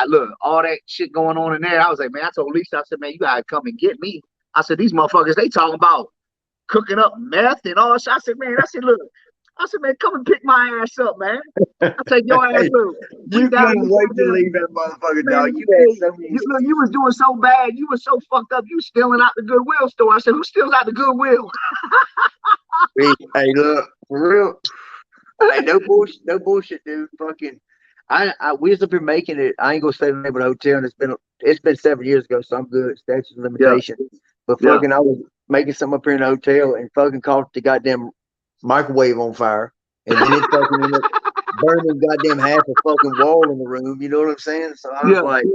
look, all that shit going on in there. I was like, man, I told Lisa, I said, man, you gotta come and get me. I said, these motherfuckers, they talking about cooking up meth and all that. I said, man, man, come and pick my ass up, man. I take your ass up. You couldn't wait to leave that motherfucker, man, dog. You was doing so bad. You was so fucked up. You stealing out the Goodwill store. I said, who steals out the Goodwill? Hey, look, for real. Hey, no bullshit, dude. Fucking. We was up here making it. I ain't gonna say the name of the hotel, and it's been 7 years ago, so I'm good. Statute of limitation. But fucking, I was making something up here in the hotel and fucking caught the goddamn microwave on fire, and then it fucking ended up burning goddamn half a fucking wall in the room. You know what I'm saying? So I was like,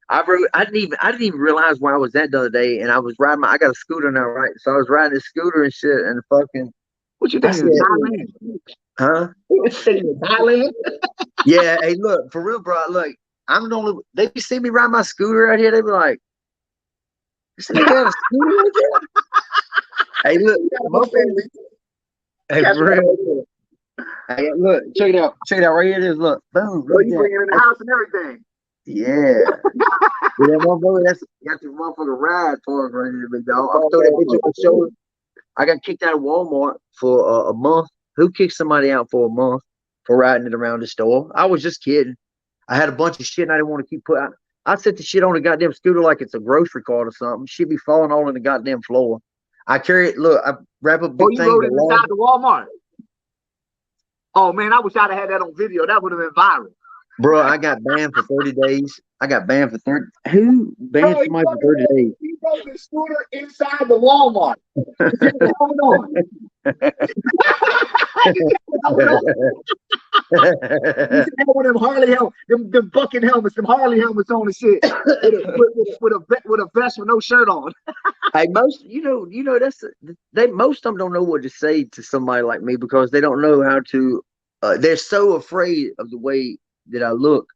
I didn't even realize where I was at the other day, and I was riding I got a scooter now, right? So I was riding this scooter and shit, and fucking. What you thinking? Huh? Thailand? Yeah, hey, look, for real, bro. Look, I'm the only. They see me ride my scooter out here. They be like, "This nigga got a scooter out there?" Hey, look, my family. Hey, for real. Hey, look, check it out. Check it out. Right here it is. Look, boom. Oh, you bring it in the house and everything. Yeah. That motherfucker. That's the motherfucker ride park right here, big dog. I'll throw that bitch on my shoulder. I got kicked out of Walmart for a month. Who kicked somebody out for a month for riding it around the store? I was just kidding. I had a bunch of shit and I didn't want to keep putting. I set the shit on the goddamn scooter like it's a grocery cart or something. Shit be falling all in the goddamn floor. I carry it. Look, I wrap up big you rode it inside the Walmart. Oh man, I wish I'd have had that on video. That would have been viral. Bro, I got banned for 30 days. I got banned for 30. Who banned somebody for 30 days? He rode the scooter inside the Walmart. Hold on. One of them Harley helmets, them bucket helmets, them Harley helmets on and shit, with a vest with no shirt on. Hey, most that's most of them don't know what to say to somebody like me because they don't know how to. They're so afraid of the way that I look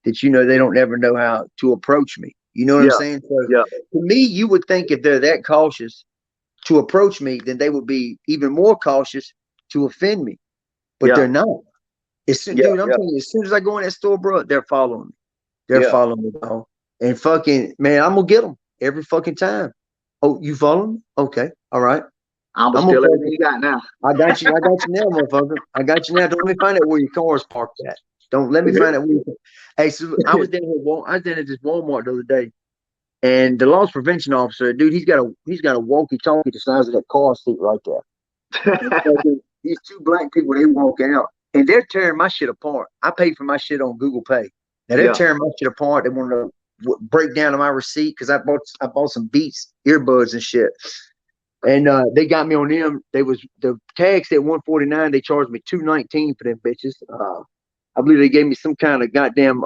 that they don't ever know how to approach me. You know what I'm saying? So to me, you would think if they're that cautious to approach me, then they would be even more cautious to offend me. But they're not. Dude, I'm telling you, as soon as I go in that store, bro, they're following me. They're following me, dog. And fucking man, I'm gonna get them every fucking time. Oh, you follow me? Okay, all right. I'm gonna steal everything you got now. I got you now, motherfucker. I got you now. Don't let me find out where your car is parked at. Don't let me find out where you. Hey, so I was down at this Walmart the other day, and the loss prevention officer, dude, he's got a walkie-talkie the size of that car seat right there. These two black people, they walk out, and they're tearing my shit apart. I paid for my shit on Google Pay. Now they're tearing my shit apart. They want to break down my receipt because I bought some Beats earbuds and shit. And they got me on them. The tag said $149. They charged me $219 for them bitches. I believe they gave me some kind of goddamn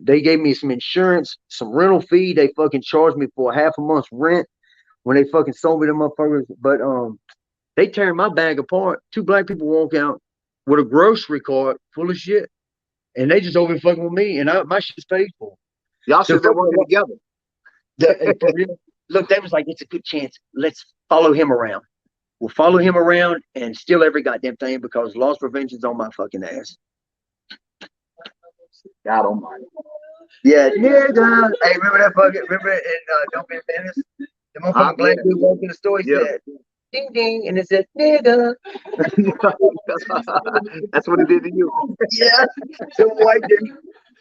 they gave me some insurance, some rental fee. They fucking charged me for half a month's rent when they fucking sold me them motherfuckers. But they tearing my bag apart. Two black people walk out with a grocery cart full of shit, and they just over fucking with me, and my shit's paid for. Y'all should have been working together. For real. Look, they was like, it's a good chance. Let's follow him around. We'll follow him around and steal every goddamn thing because loss prevention's on my fucking ass. God almighty. Yeah, nigga. Hey, remember in Don't Be Embarrassed? The motherfucking black dude walked in the store, he said, ding ding, and it said, nigga. That's what it did to you. Yeah.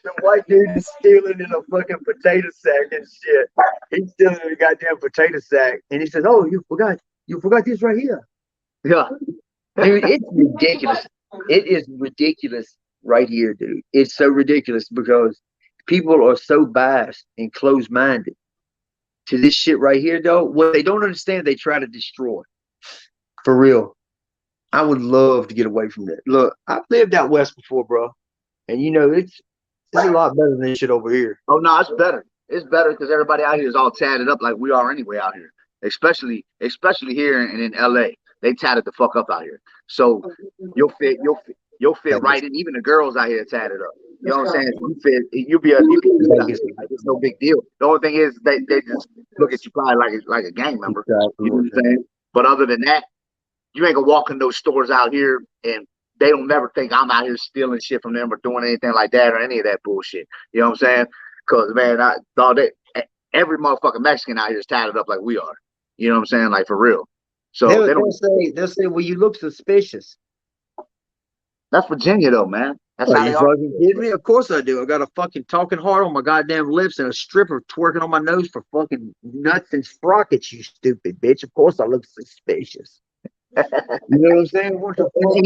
The white dude is stealing in a fucking potato sack and shit. He's stealing in a goddamn potato sack. And he says, oh, you forgot this right here. Yeah. Dude, it's ridiculous. It is ridiculous right here, dude. It's so ridiculous because people are so biased and closed-minded to this shit right here, though. What they don't understand, they try to destroy. For real. I would love to get away from that. Look, I've lived out west before, bro. And it's a lot better than this shit over here. Oh no, it's better. It's better because everybody out here is all tatted up like we are anyway out here. Especially here and in LA. They tatted the fuck up out here. So you'll fit right in. Even the girls out here tatted up. You know what I'm saying? You'll be it's no big deal. The only thing is they just look at you probably like a gang member. Exactly. You know what I'm saying? But other than that, you ain't gonna walk in those stores out here and they don't never think I'm out here stealing shit from them or doing anything like that or any of that bullshit. You know what I'm saying? Because man, every motherfucking Mexican out here is tatted up like we are. You know what I'm saying? Like for real. So they'll say, well, you look suspicious. That's Virginia though, man. That's how you fucking kidding me? Of course I do. I got a fucking talking heart on my goddamn lips and a stripper twerking on my nose for fucking nuts and sprockets, you stupid bitch. Of course I look suspicious. You know what I'm saying? What the fuck?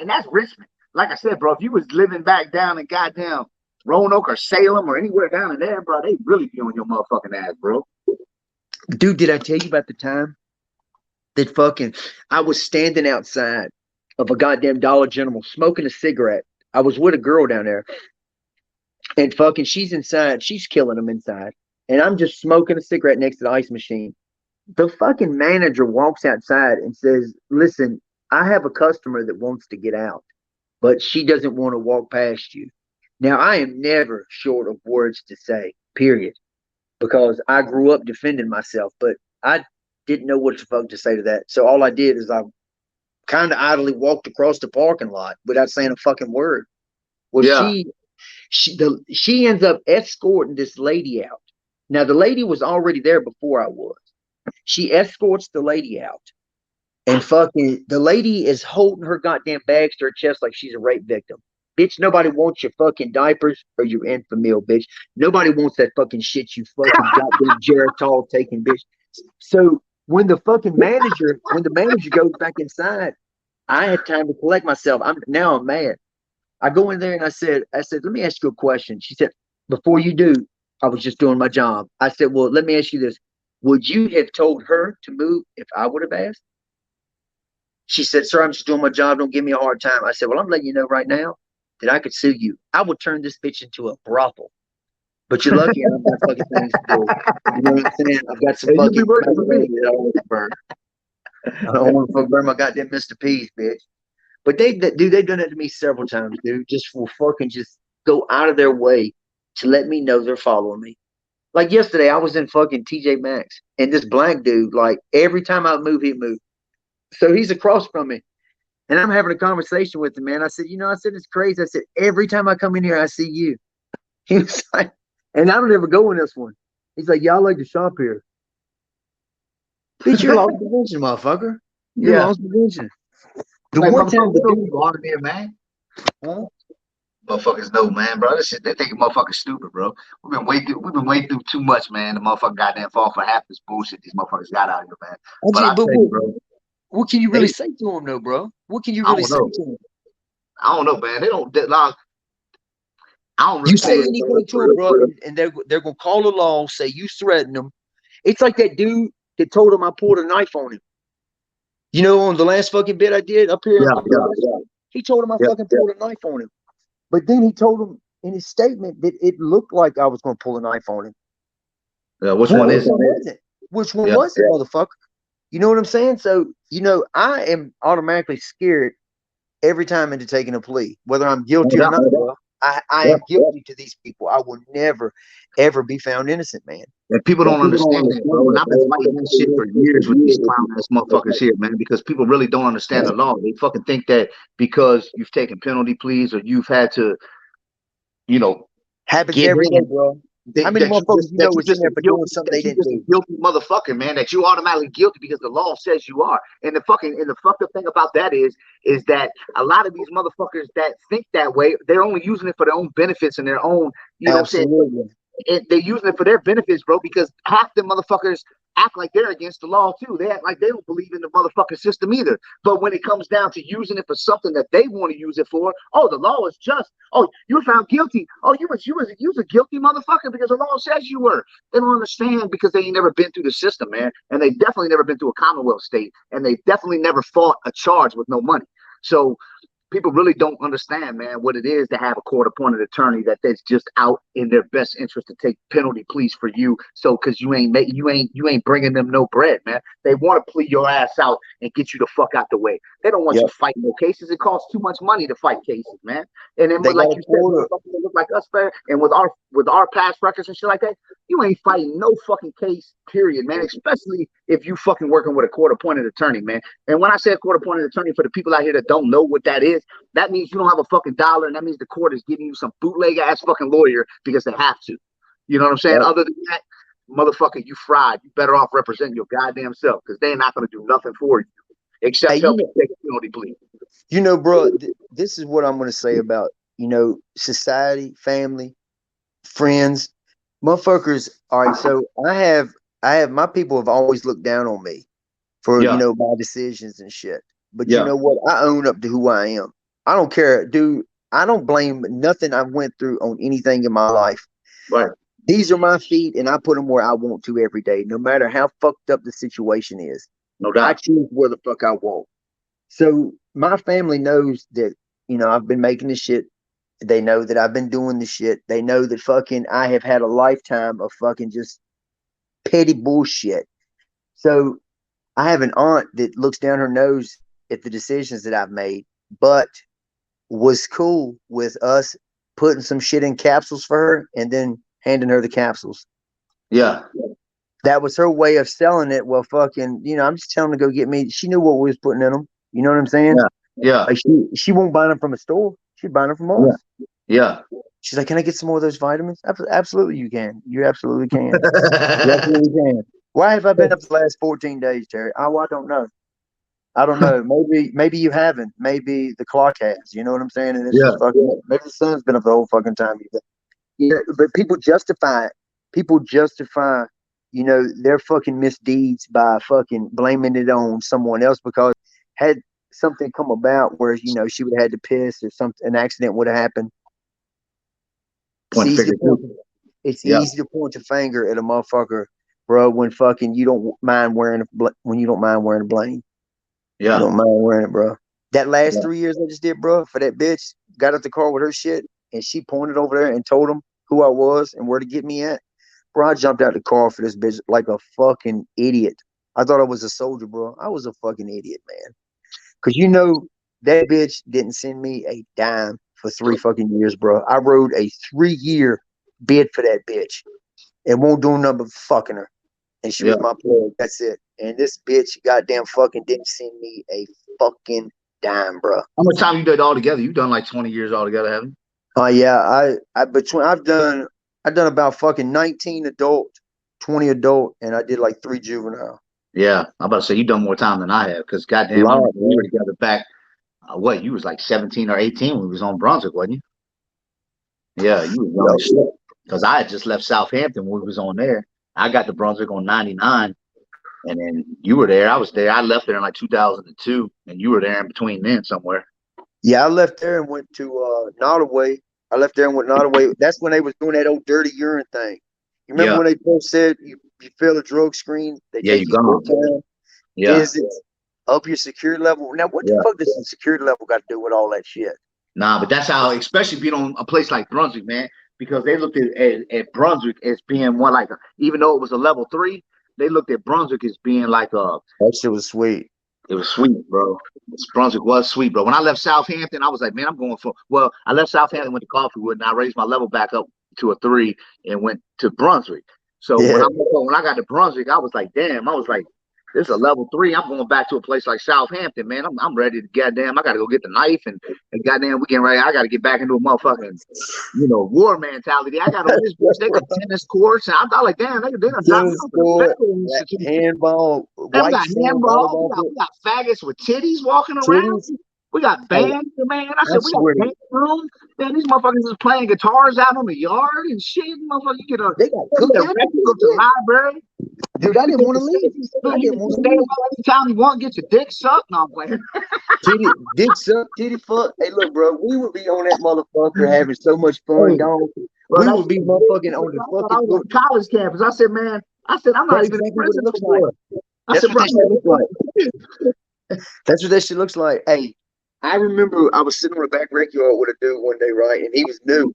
And that's Richmond. Like I said, bro, if you was living back down in goddamn Roanoke or Salem or anywhere down in there, bro, they really be on your motherfucking ass, bro. Dude, did I tell you about the time that fucking I was standing outside of a goddamn Dollar General smoking a cigarette? I was with a girl down there, and fucking she's inside. She's killing them inside, and I'm just smoking a cigarette next to the ice machine. The fucking manager walks outside and says, listen, I have a customer that wants to get out, but she doesn't want to walk past you. Now, I am never short of words to say, period, because I grew up defending myself, but I didn't know what the fuck to say to that. So all I did is I kind of idly walked across the parking lot without saying a fucking word. Well, she ends up escorting this lady out. Now, the lady was already there before I was. She escorts the lady out, and fucking the lady is holding her goddamn bags to her chest like she's a rape victim. Bitch, nobody wants your fucking diapers or your Enfamil, bitch. Nobody wants that fucking shit you fucking goddamn Geritol taking, bitch. So when the manager goes back inside, I had time to collect myself. I'm mad. I go in there and I said, let me ask you a question. She said, before you do, I was just doing my job. I said, well, let me ask you this. Would you have told her to move if I would have asked? She said, sir, I'm just doing my job. Don't give me a hard time. I said, well, I'm letting you know right now that I could sue you. I would turn this bitch into a brothel. But you're lucky I've got fucking things to do. You know what I'm saying? I've got some fucking that I want to burn. I don't want to burn my goddamn Mr. P's, bitch. But they've done it to me several times, dude. Just for fucking just go out of their way to let me know they're following me. Like yesterday, I was in fucking TJ Maxx, and this black dude, like every time I move, he moved. So he's across from me, and I'm having a conversation with him, man. I said, it's crazy. I said, every time I come in here, I see you. He was like, and I don't ever go in this one. He's like, yeah, I like to shop here. Bitch, you're lost prevention, motherfucker. You're lost prevention. The one time the dude wanted me, man. Huh? Motherfuckers know, man, bro. This shit, they think motherfuckers stupid, bro. We've been way through too much, man. The motherfucker goddamn fall for half this bullshit these motherfuckers got out here, man. But I tell you, bro. What can you really say to him, though, bro? What can you really say to him? I don't know, man. They don't like. I don't really you say anything to him, bro, and they're gonna call the law, say you threatened them. It's like that dude that told him I pulled a knife on him. You know, on the last fucking bit I did up here, he told him I fucking pulled a knife on him. But then he told him in his statement that it looked like I was gonna pull a knife on him. Yeah, which one is it? Which one was it, motherfucker? You know what I'm saying? So, I am automatically scared every time into taking a plea, whether I'm guilty or not. Bro. I am guilty to these people. I will never, ever be found innocent, man. And people don't understand that, bro. And I've been fighting that shit for years with these clown ass motherfuckers here, man, because people really don't understand the law. They fucking think that because you've taken penalty pleas or you've had to, happens every day, bro. How many motherfuckers was in there for doing something they didn't do? Guilty motherfucker, man, that you automatically guilty because the law says you are. And the fucked up thing about that is that a lot of these motherfuckers that think that way, they're only using it for their own benefits and their own, Absolutely. They're using it for their benefits, bro, because half the motherfuckers act like they're against the law too. They act like they don't believe in the motherfucking system either. But when it comes down to using it for something that they want to use it for, the law is just. Oh, you were found guilty. Oh, you was a guilty motherfucker because the law says you were. They don't understand because they ain't never been through the system, man. And they definitely never been through a Commonwealth state. And they definitely never fought a charge with no money. So people really don't understand, man, what it is to have a court-appointed attorney that's just out in their best interest to take penalty pleas for you. So, because you ain't bringing them no bread, man. They want to plea your ass out and get you the fuck out the way. They don't want you fighting no cases. It costs too much money to fight cases, man. And then, like you said, they look like us, man. And with our past records and shit like that, you ain't fighting no fucking case, period, man. Especially if you fucking working with a court-appointed attorney, man. And when I say a court-appointed attorney, for the people out here that don't know what that is, that means you don't have a fucking dollar, and that means the court is giving you some bootleg ass fucking lawyer because they have to. You know what I'm saying? Other than that, motherfucker, you fried. You better off representing your goddamn self because they're not going to do nothing for you except help you take a penalty plea. Bro, this is what I'm going to say about society, family, friends, motherfuckers. All right, so I have my people have always looked down on me for my decisions and shit. But you know what? I own up to who I am. I don't care, dude. I don't blame nothing I went through on anything in my life. Right. These are my feet, and I put them where I want to every day, no matter how fucked up the situation is. No doubt. I choose where the fuck I want. So my family knows that, I've been making this shit. They know that I've been doing this shit. They know that fucking I have had a lifetime of fucking just petty bullshit. So I have an aunt that looks down her nose at the decisions that I've made, but was cool with us putting some shit in capsules for her and then handing her the capsules. Yeah. That was her way of selling it. Well, fucking, I'm just telling her to go get me. She knew what we was putting in them. You know what I'm saying? Yeah. Like she won't buy them from a store. She's buying them from us. Yeah. She's like, can I get some more of those vitamins? Absolutely, you can. You absolutely can. You absolutely can. Why have I been up the last 14 days, Terry? I don't know. I don't know. Maybe you haven't. Maybe the clock has. You know what I'm saying? And it's Yeah. just fucking. Maybe the sun's been up the whole fucking time. Yeah, but people justify it. People justify, their fucking misdeeds by fucking blaming it on someone else because had something come about where she would have had to piss or something, an accident would have happened. Point finger too. It's easy to point your finger at a motherfucker, bro, when fucking you don't mind wearing when you don't mind wearing a blame. Yeah. You don't mind wearing it, bro. That last 3 years I just did, bro, for that bitch, got out the car with her shit, and she pointed over there and told him who I was and where to get me at. Bro, I jumped out the car for this bitch like a fucking idiot. I thought I was a soldier, bro. I was a fucking idiot, man. Because that bitch didn't send me a dime for 3 fucking years, bro. I rode a 3-year bid for that bitch and won't do nothing but fucking her. And she was my plug. That's it. And this bitch goddamn fucking didn't send me a fucking dime, bro. How much time you did all together? You've done like 20 years all together, haven't you? Oh yeah, I've done about fucking 19 adult, 20 adult, and I did like 3 juvenile. Yeah, I'm about to say you done more time than I have because goddamn, we were together back. You was like 17 or 18 when we was on Brunswick, wasn't you? Yeah, you was young as shit. Because I had just left Southampton when we was on there. I got to Brunswick on 99, and then you were there. I was there. I left there in like 2002, and you were there in between then somewhere. Yeah, I left there and went to Nottoway. I left there and went Nottoway. That's when they was doing that old dirty urine thing. You remember when they first said you fail a drug screen, they take you full-time, visits, up your security level. Now, what the fuck does the security level got to do with all that shit? Nah, but that's how, especially being on a place like Brunswick, man, because they looked at Brunswick as being one like, even though it was a level 3, they looked at Brunswick as being like a. That shit was sweet. It was sweet, bro. Brunswick was sweet, bro. When I left Southampton, I was like, man, I'm going for. Well, I left Southampton, went to Coffeewood, and I raised my level back up to a 3 and went to Brunswick. So when I got to Brunswick, I was like, damn, I was like, this is a level 3. I'm going back to a place like Southampton, man. I'm ready to goddamn. I got to go get the knife and goddamn, we getting ready. I got to get back into a motherfucking, war mentality. I got all this bitch. They got tennis courts, and I'm like, damn, they got handball. We got handball. We got faggots with titties walking around. We got bands, man. I said, we got band room. Man, these motherfuckers is playing guitars out on the yard and shit. Motherfuckers, they got go to the library. Dude, I didn't want to leave. You can stay anytime you want, get your dick sucked. No, I'm playing. Dick sucked, titty fuck. Hey, look, bro, we would be on that motherfucker having so much fun, dog. We would be motherfucking on the fucking college campus. I said, man, I'm not even in prison anymore. That's what that shit looks like. That's what that shit looks like. Hey, I remember I was sitting on the back rec yard with a dude one day, right? And he was new.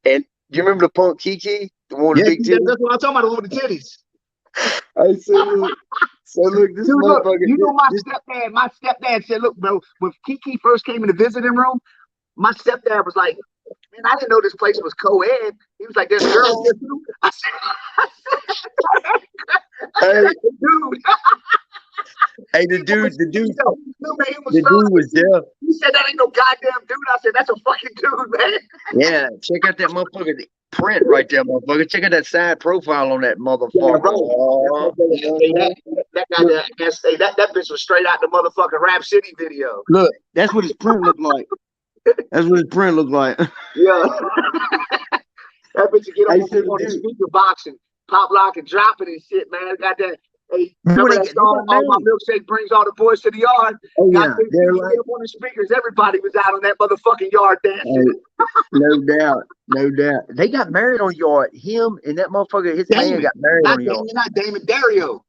And do you remember the punk Kiki? The one with the big titties? That's what I'm talking about, the one with the titties. I said, so look, this motherfucker. You know, my stepdad said, look, bro, when Kiki first came in the visiting room, my stepdad was like, man, I didn't know this place was co-ed. He was like, there's girls here too. I said, dude. Hey, the dude was there. He said that ain't no goddamn dude. I said, that's a fucking dude, man. Yeah, check out that motherfucker print right there, motherfucker. Check out that side profile on that motherfucker. That bitch was straight out the motherfucking Rap City video. Look, that's what his print looked like. That's what his print looked like. Yeah. That bitch would get on the speaker box and pop lock and drop it and shit, man. Got that. Hey, remember that song, All My Milkshake Brings All the Boys to the Yard? Oh, yeah. They're like, on the speakers. Everybody was out on that motherfucking yard dancing. No doubt. No doubt. They got married on yard. Him and that motherfucker, his man got married on yard. Not Damon, Dario.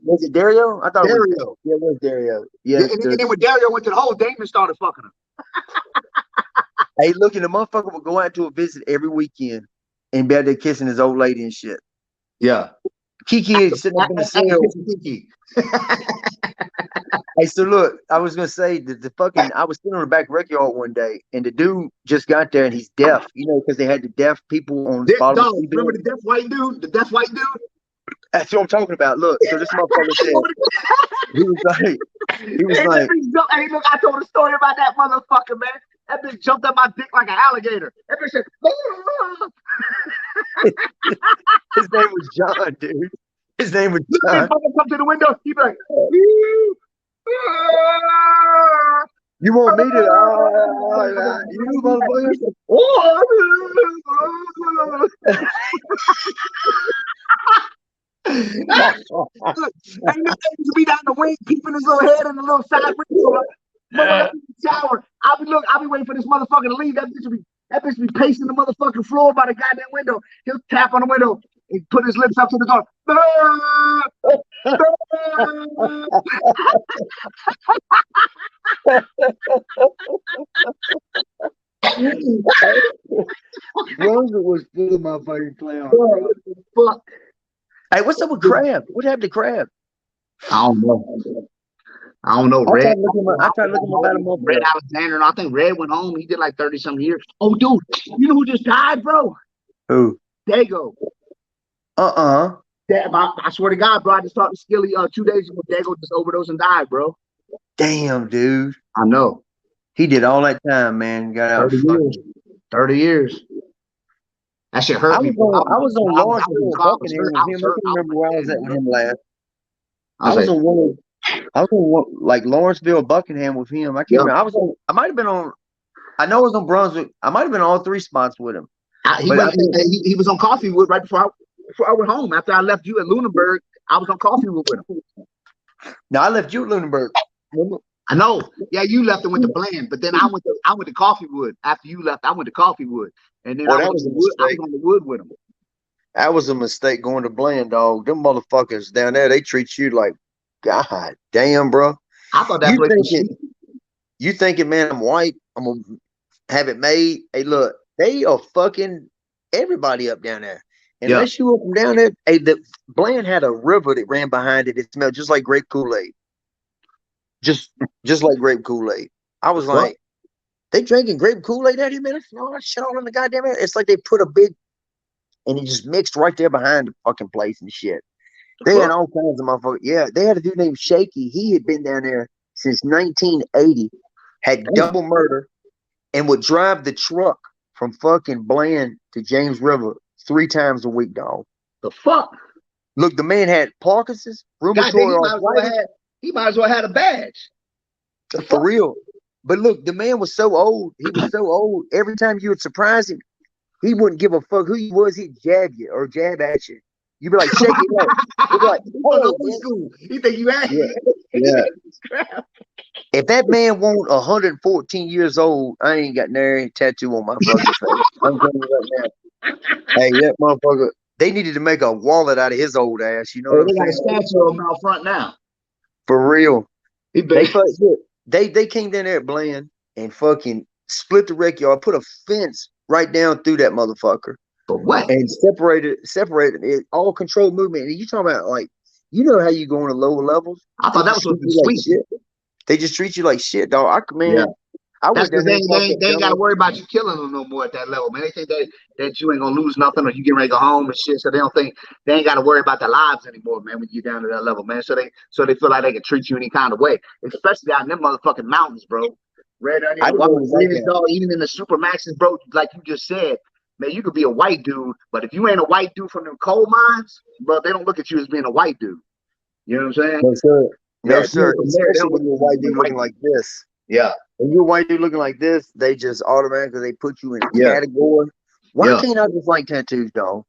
Was it Dario? I thought Dario. It was Dario. Yeah. And then when Dario went to the hole, Damon started fucking her. Hey, look, and the motherfucker would go out to a visit every weekend and be out there kissing his old lady and shit. Yeah. Kiki is sitting up in the cell. Hey, so look, I was gonna say that I was sitting on the back rec yard one day, and the dude just got there, and he's deaf, because they had the deaf people on the bottom. Remember the deaf white dude? The deaf white dude? That's what I'm talking about. Look, so this motherfucker said, he was like, hey, look, I told a story about that motherfucker, man. That bitch jumped up my dick like an alligator. That bitch said, his name was John, dude. His name was John. He fucking come to the window. He be like, You want me to? You motherfucker. Ain't no to be down the wing, peeping his little head in the little side window. Motherfucker in the shower. I'll be waiting for this motherfucker to leave. That bitch be pacing the motherfucking floor by the goddamn window. He'll tap on the window and put his lips up to the door. Rosa was still my fucking playoff, bro. Fuck. Hey, what's up with Crab? What happened to Crab? I don't know. I Red. tried looking about a month ago. Red Alexander. I think Red went home. He did like 30-some years. Oh, dude, you know who just died, bro? Who? Dago. I swear to God, bro. I just talked to Skilly 2 days ago. Dago just overdosed and died, bro. Damn, dude. I know. He did all that time, man. Got out 30 years. 30 years. That shit hurt me. I was on Lawrenceville Buckingham with him. I can't remember where I was at with him last. I was on like Lawrenceville Buckingham with him. I can't remember. I might have been on. I know I was on Brunswick. I might have been on all three spots with him. He was on Coffeewood right before I went home. After I left you at Lunenburg, I was on Coffeewood with him. No, I left you at Lunenburg. I know. Yeah, you left and went to Bland, but then I went to Coffeewood. After you left, I went to Coffeewood, and then I was on the wood with him. That was a mistake going to Bland, dog. Them motherfuckers down there, they treat you like, God damn, bro. I thought that place was you thinking, man, I'm white. I'm gonna have it made. Hey, look, they are fucking everybody up down there. Unless you up down there, hey, the Bland had a river that ran behind it. It smelled just like grape Kool-Aid. Just like grape Kool-Aid. I was like, they drinking grape Kool-Aid out here, man. I smell that shit all in the goddamn air. It's like they put a big, and it just mixed right there behind the fucking place and shit. They had all kinds of motherfuckers. Yeah, they had a dude named Shaky. He had been down there since 1980, had double murder, and would drive the truck from fucking Bland to James River 3 times a week, dog. The fuck? Look, the man had Parkinson's, rheumatoid arthritis. He might as well have a badge. For real. But look, the man was so old. He was so old. Every time you would surprise him, he wouldn't give a fuck who you was. He'd jab you or jab at you. You'd be like, shake it up. You'd be like, oh, you think you had Yeah. If that man won't 114 years old, I ain't got nary tattoo on my fucking face. I'm telling you right now. Hey, that motherfucker, they needed to make a wallet out of his old ass. You know what I'm saying? They got a statue of him out front now. For real. They came down there at Bland and fucking split the rec yard, put a fence right down through that motherfucker. For what? And separated it, all controlled movement. And you talking about, like, you know how you go on the lower levels? I thought that was what sweet shit. They just treat you like shit, dog. That's because they ain't got to worry about you killing them no more at that level, man. They think that you ain't gonna lose nothing or you getting ready to go home and shit. So they don't think they ain't got to worry about their lives anymore, man. When you get down to that level, man. So they feel like they can treat you any kind of way, especially out in them motherfucking mountains, bro. Red onion, dog. Even in the super maxes, bro. Like you just said, man, you could be a white dude, but if you ain't a white dude from them coal mines, bro, they don't look at you as being a white dude. You know what I'm saying? No, sir. No, sir. Especially when you're a white dude looking like this. Yeah. When you're a white dude looking like this, they just automatically put you in a category. Why can't I just like tattoos, dog?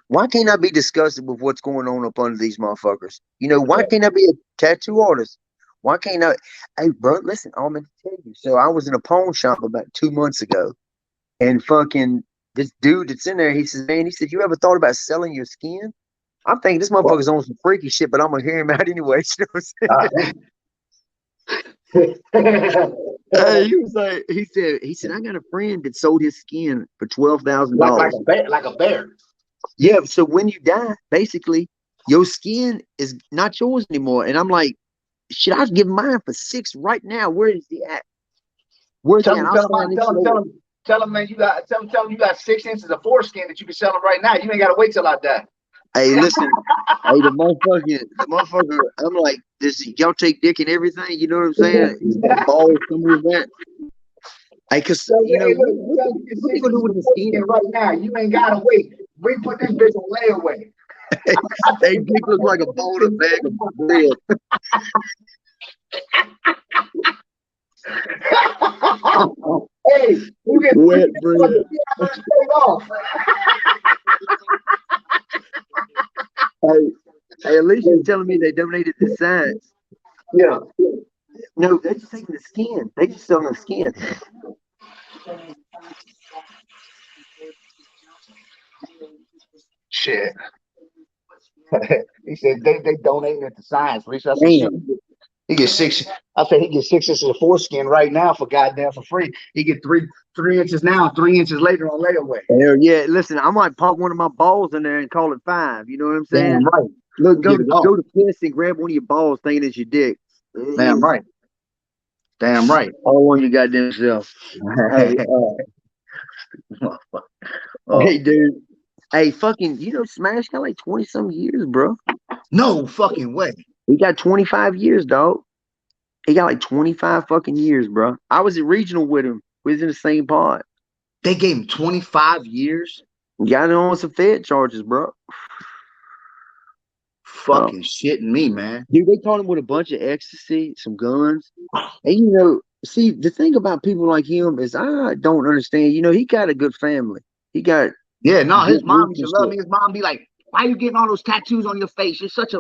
Why can't I be disgusted with what's going on up under these motherfuckers? You know, why can't I be a tattoo artist? Why can't I? Hey, bro, listen, I'm going to tell you. So I was in a pawn shop about 2 months ago, and fucking this dude that's in there, he says, man, you ever thought about selling your skin? I'm thinking this motherfucker's on some freaky shit, but I'm going to hear him out anyway. You know what I'm saying? He said, I got a friend that sold his skin for $12,000. Like a bear. Yeah. So when you die, basically, your skin is not yours anymore. And I'm like, should I give mine for $6 right now? Where is he at? Where's he at? Tell him, man, you got 6 inches of foreskin that you can sell him right now. You ain't got to wait till I die. Hey, listen, the motherfucker, I'm like, y'all take dick and everything, you know what I'm saying? Balls come with that. Hey, cause you know, what you gonna do with the skin right now? You ain't gotta wait. We put this bitch on layaway. Hey, dick looks like a boulder bag of bread. Hey, you get wet bread. off. Hey, at least you're telling me they donated the science. Yeah. No, they're just taking the skin. They just selling the skin. Shit. He said they donating it to science. At least that's some shit. Damn. He gets six. I said he gets 6 inches of foreskin right now for goddamn for free. He get 3 inches now, 3 inches later on layaway. Hell yeah. Listen, I might pop one of my balls in there and call it 5. You know what I'm saying? Damn right. Look, go Get it off. to piss and grab one of your balls thinking it's your dick. Damn right. Damn right. All on your goddamn self. Hey, hey, dude. Hey, fucking, Smash got like 20 some years, bro. No fucking way. He got 25 years, dog. He got like 25 fucking years, bro. I was at regional with him. We was in the same pod. They gave him 25 years? Got him on some Fed charges, bro. Fucking shitting me, man. Dude, they caught him with a bunch of ecstasy, some guns. And, see, the thing about people like him is I don't understand. He got a good family. He got... Yeah, no, his mom used to love me. His mom be like, why you getting all those tattoos on your face? You're such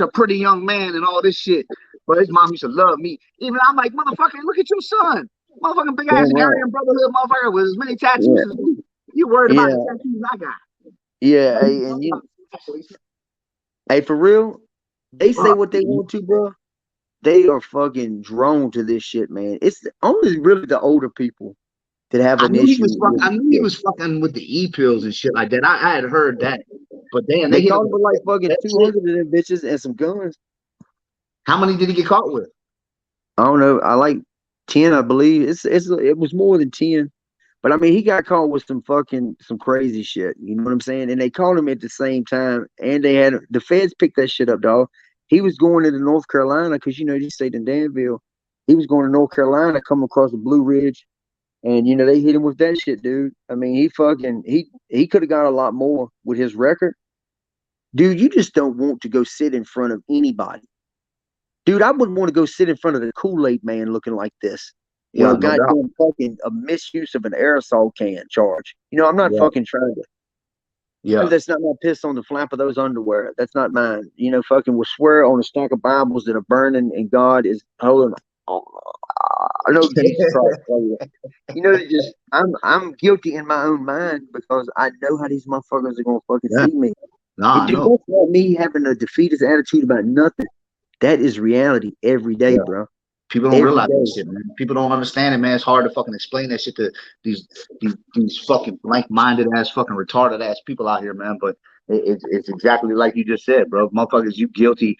a pretty young man and all this shit. But his mom used to love me. Even I'm like, motherfucker, look at your son. Motherfucking big ass Italian brotherhood motherfucker with as many tattoos as you. You worried about the tattoos I got. Yeah, hey, for real, they say what they want to, bro. They are fucking drawn to this shit, man. It's only really the older people that have an issue. I knew he was fucking with the E-pills and shit like that. I had heard that. But damn, they caught him with like fucking 200 of them bitches and some guns. How many did he get caught with? I don't know. I like 10, I believe. It was more than 10. But I mean, he got caught with some crazy shit. You know what I'm saying? And they caught him at the same time. And the feds picked that shit up, dog. He was going into North Carolina because, he stayed in Danville. He was going to North Carolina, coming across the Blue Ridge. And, they hit him with that shit, dude. I mean, he could have got a lot more with his record. Dude, you just don't want to go sit in front of anybody. Dude, I wouldn't want to go sit in front of the Kool-Aid man looking like this. Yeah, no goddamn fucking a misuse of an aerosol can charge. I'm not fucking trying to. Yeah. That's not my piss on the flap of those underwear. That's not mine. Fucking will swear on a stack of Bibles that are burning and God is holding. I know Jesus Christ. I'm guilty in my own mind because I know how these motherfuckers are gonna fucking see me. Nah, dude, that's not me having a defeatist attitude about nothing. That is reality every day, bro. People don't realize that shit, man. People don't understand it, man. It's hard to fucking explain that shit to these fucking blank-minded ass, fucking retarded ass people out here, man. But it's exactly like you just said, bro. Motherfuckers, you guilty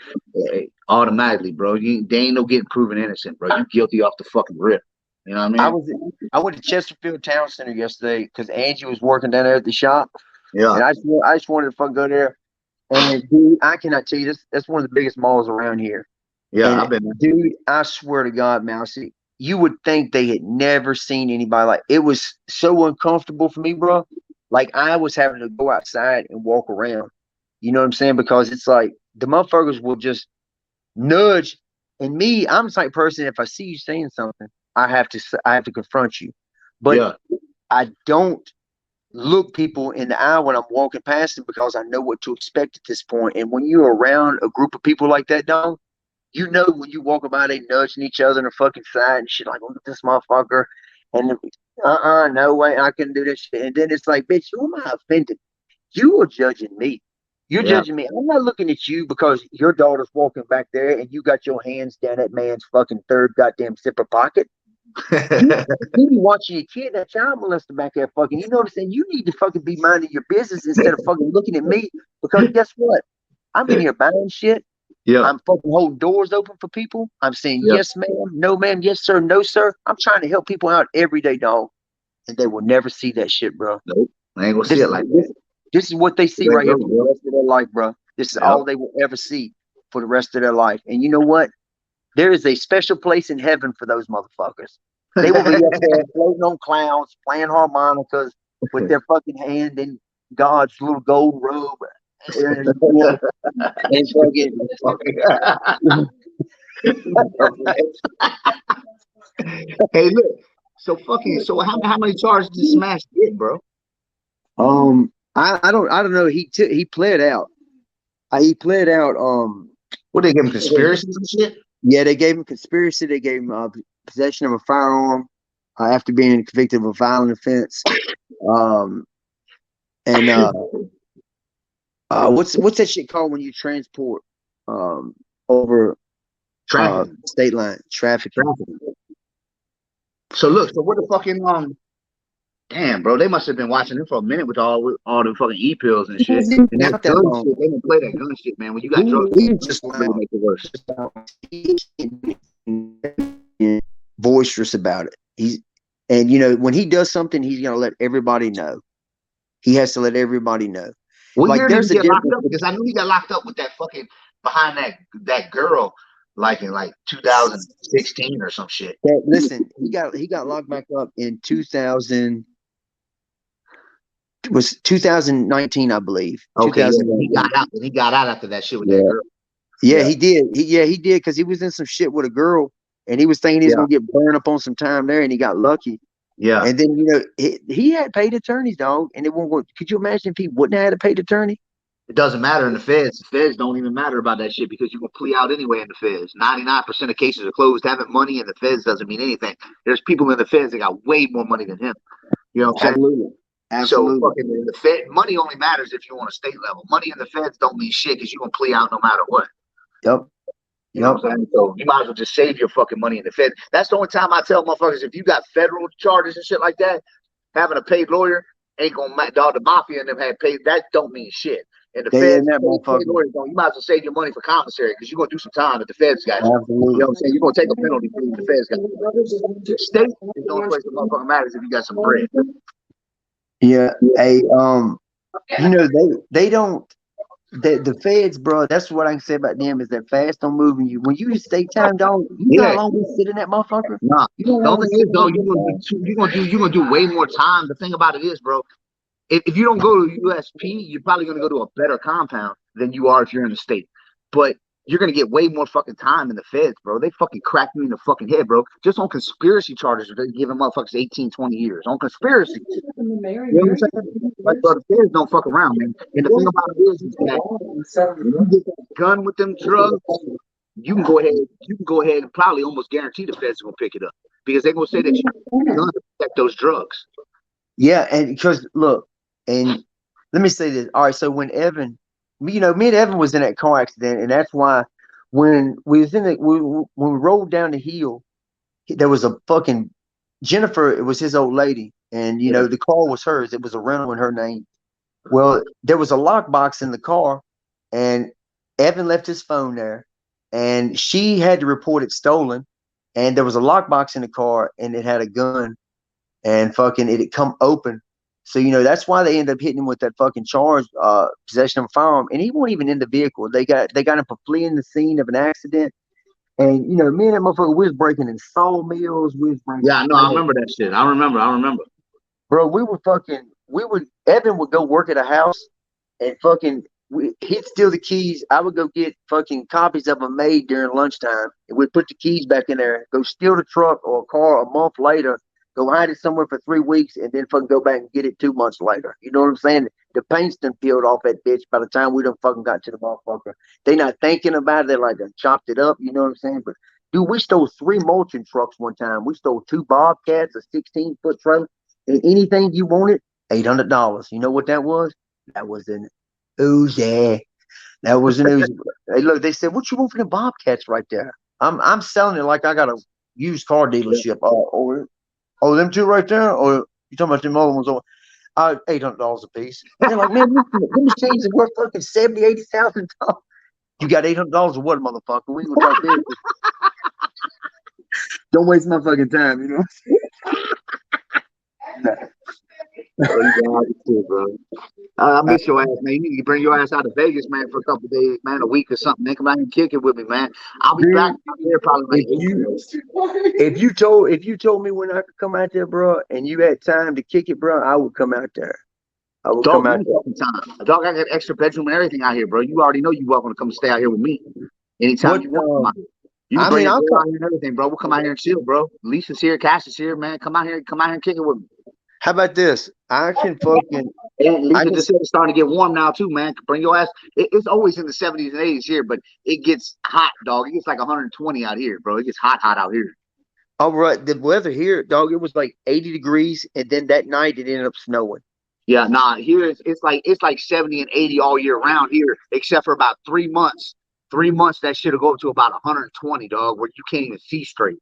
automatically, bro. They ain't no getting proven innocent, bro. You guilty off the fucking rip. You know what I mean? I went to Chesterfield Town Center yesterday because Angie was working down there at the shop. Yeah. And I just wanted to fucking go there. And dude, I cannot tell you this. That's one of the biggest malls around here. Yeah, I've been there. Dude, I swear to God, Mousy, you would think they had never seen anybody like it. Was so uncomfortable for me, bro. Like I was having to go outside and walk around. You know what I'm saying? Because it's like the motherfuckers will just nudge. And me, I'm the type of person, if I see you saying something, I have to confront you. But I don't look people in the eye when I'm walking past them because I know what to expect at this point. And when you're around a group of people like that, dog, when you walk by, they nudging each other on the fucking side and shit, like, look at this motherfucker. And no way, I can do this shit. And then it's like, bitch, who am I offended? You are judging me. You're judging me. I'm not looking at you because your daughter's walking back there and you got your hands down that man's fucking third goddamn zipper pocket. you be watching your kid, that child molester back there fucking. You know what I'm saying? You need to fucking be minding your business instead of fucking looking at me because guess what? I'm in here buying shit. Yeah. I'm fucking holding doors open for people. I'm saying yes, ma'am, no, ma'am, yes, sir, no, sir. I'm trying to help people out every day, dog. And they will never see that shit, bro. Nope. I ain't gonna see it like that. This is what they see right here for the rest of their life, bro. This is all they will ever see for the rest of their life. And you know what? There is a special place in heaven for those motherfuckers. They will be up there floating on clouds, playing harmonicas with their fucking hand in God's little gold robe. And fucking, Hey, look. So how many charges did Smash get, bro? I don't know. He pled out. He pled out. What, they give him conspiracy and shit? Yeah, they gave him conspiracy. They gave him possession of a firearm after being convicted of a violent offense. And what's that shit called when you transport over state line? Trafficking. So look, so what the fucking damn, bro, they must have been watching him for a minute with all the fucking e-pills and shit. And that gun shit, they didn't play that gun shit, man. When you got drugs, just really make it worse. Boisterous about it. And you know, when he does something, he's gonna let everybody know. He has to let everybody know. What year did he get locked up? Because I knew he got locked up with that fucking behind that girl, like in 2016 or some shit. Listen, he got locked back up in 2000. It was 2019, I believe. Okay, yeah, he got out after that shit with that girl. Yeah, he did. He did, because he was in some shit with a girl, and he was thinking he was gonna get burned up on some time there, and he got lucky. Yeah. And then, you know, he had paid attorneys, dog, and it won't go. Could you imagine if he wouldn't have had a paid attorney? It doesn't matter in the feds. The feds don't even matter about that shit because you can plea out anyway in the feds. 99% of cases are closed. Having money in the feds doesn't mean anything. There's people in the feds that got way more money than him. You know what I'm saying? Absolutely. So fucking the Fed money only matters if you're on a state level. Money in the feds don't mean shit because you're gonna plea out no matter what. Yep. You know what I'm saying? So you might as well just save your fucking money in the Fed. That's the only time I tell motherfuckers, if you got federal charges and shit like that, having a paid lawyer ain't gonna matter. Dog, the mafia and them had paid. That don't mean shit. And the feds, paid lawyers don't. You might as well save your money for commissary because you're gonna do some time that the feds got you. Absolutely. You know what I'm saying? You're gonna take a penalty for the feds got you. State is the only place that motherfucking matters if you got some bread. Yeah. Hey, you know, they don't. The feds, bro. That's what I can say about them is that fast on moving you. When you just state time, dog, you not long to sit in that motherfucker. Nah, the only thing is though, you're gonna do way more time. The thing about it is, bro, if you don't go to USP, you're probably gonna go to a better compound than you are if you're in the state. But you're gonna get way more fucking time in the feds, bro. They fucking crack you in the fucking head, bro. Just on conspiracy charges, they're giving motherfuckers 18, 20 years on conspiracy. You know what I'm saying? Like, bro, the feds don't fuck around, man. And the thing about it is that when you get that gun with them drugs, you can go ahead and probably almost guarantee the feds are gonna pick it up because they're gonna say that you're gonna protect those drugs. Yeah, and because look, and let me say this. All right, so when Evan, you know, me and Evan was in that car accident, and that's why when we was in when we rolled down the hill, there was a fucking Jennifer. It was his old lady, and you know the car was hers. It was a rental in her name. Well, there was a lockbox in the car, and Evan left his phone there, and she had to report it stolen. And there was a lockbox in the car, and it had a gun, and fucking it had come open. So, you know, that's why they ended up hitting him with that fucking charge, possession of a firearm. And he wasn't even in the vehicle. They got him for fleeing the scene of an accident. And, you know, me and that motherfucker, we was breaking in sawmills. Yeah, no, I remember that shit. I remember. Bro, Evan would go work at a house and fucking, he'd steal the keys. I would go get fucking copies of them made during lunchtime. And we'd put the keys back in there, go steal the truck or a car a month later, go hide it somewhere for 3 weeks, and then fucking go back and get it 2 months later. You know what I'm saying? The paint's done peeled off that bitch by the time we done fucking got to the motherfucker. They not thinking about it. They like chopped it up. You know what I'm saying? But dude, we stole 3 mulching trucks one time. We stole 2 Bobcats, a 16-foot trailer, and anything you wanted, $800. You know what that was? That was an Uzi. That was an Uzi. Hey, look, they said, "What you want for the Bobcats right there?" I'm selling it like I got a used car dealership. Oh, them 2 right there? Or you talking about them other ones? $800 a piece. They're like, man, them machines are worth fucking $70,000, $80,000. You got $800 or what, motherfucker? We ain't gonna talk business. Don't waste my fucking time, you know. Nah. Bro. I miss your ass, man. You need to bring your ass out to Vegas, man, for a couple of days, man, a week or something. Man, come out and kick it with me, man. I'll be back here probably. If you told me when I could come out there, bro, and you had time to kick it, bro, I would come out there. I would come out there. Time. Dog, I got extra bedroom and everything out here, bro. You already know you welcome to come stay out here with me anytime you want. You can bring a girl out here and everything, bro. We'll come out here and chill, bro. Lisa's here, Cash is here, man. Come out here and kick it with me. How about this? I can fucking. And Lisa just said it's starting to get warm now too, man. Bring your ass. It's always in the 70s and 80s here, but it gets hot, dog. It gets like 120 out here, bro. It gets hot out here. All right, the weather here, dog. It was like 80 degrees, and then that night it ended up snowing. Yeah, nah. Here it's like 70 and 80 all year round here, except for about 3 months. 3 months that shit'll go up to about 120, dog, where you can't even see straight.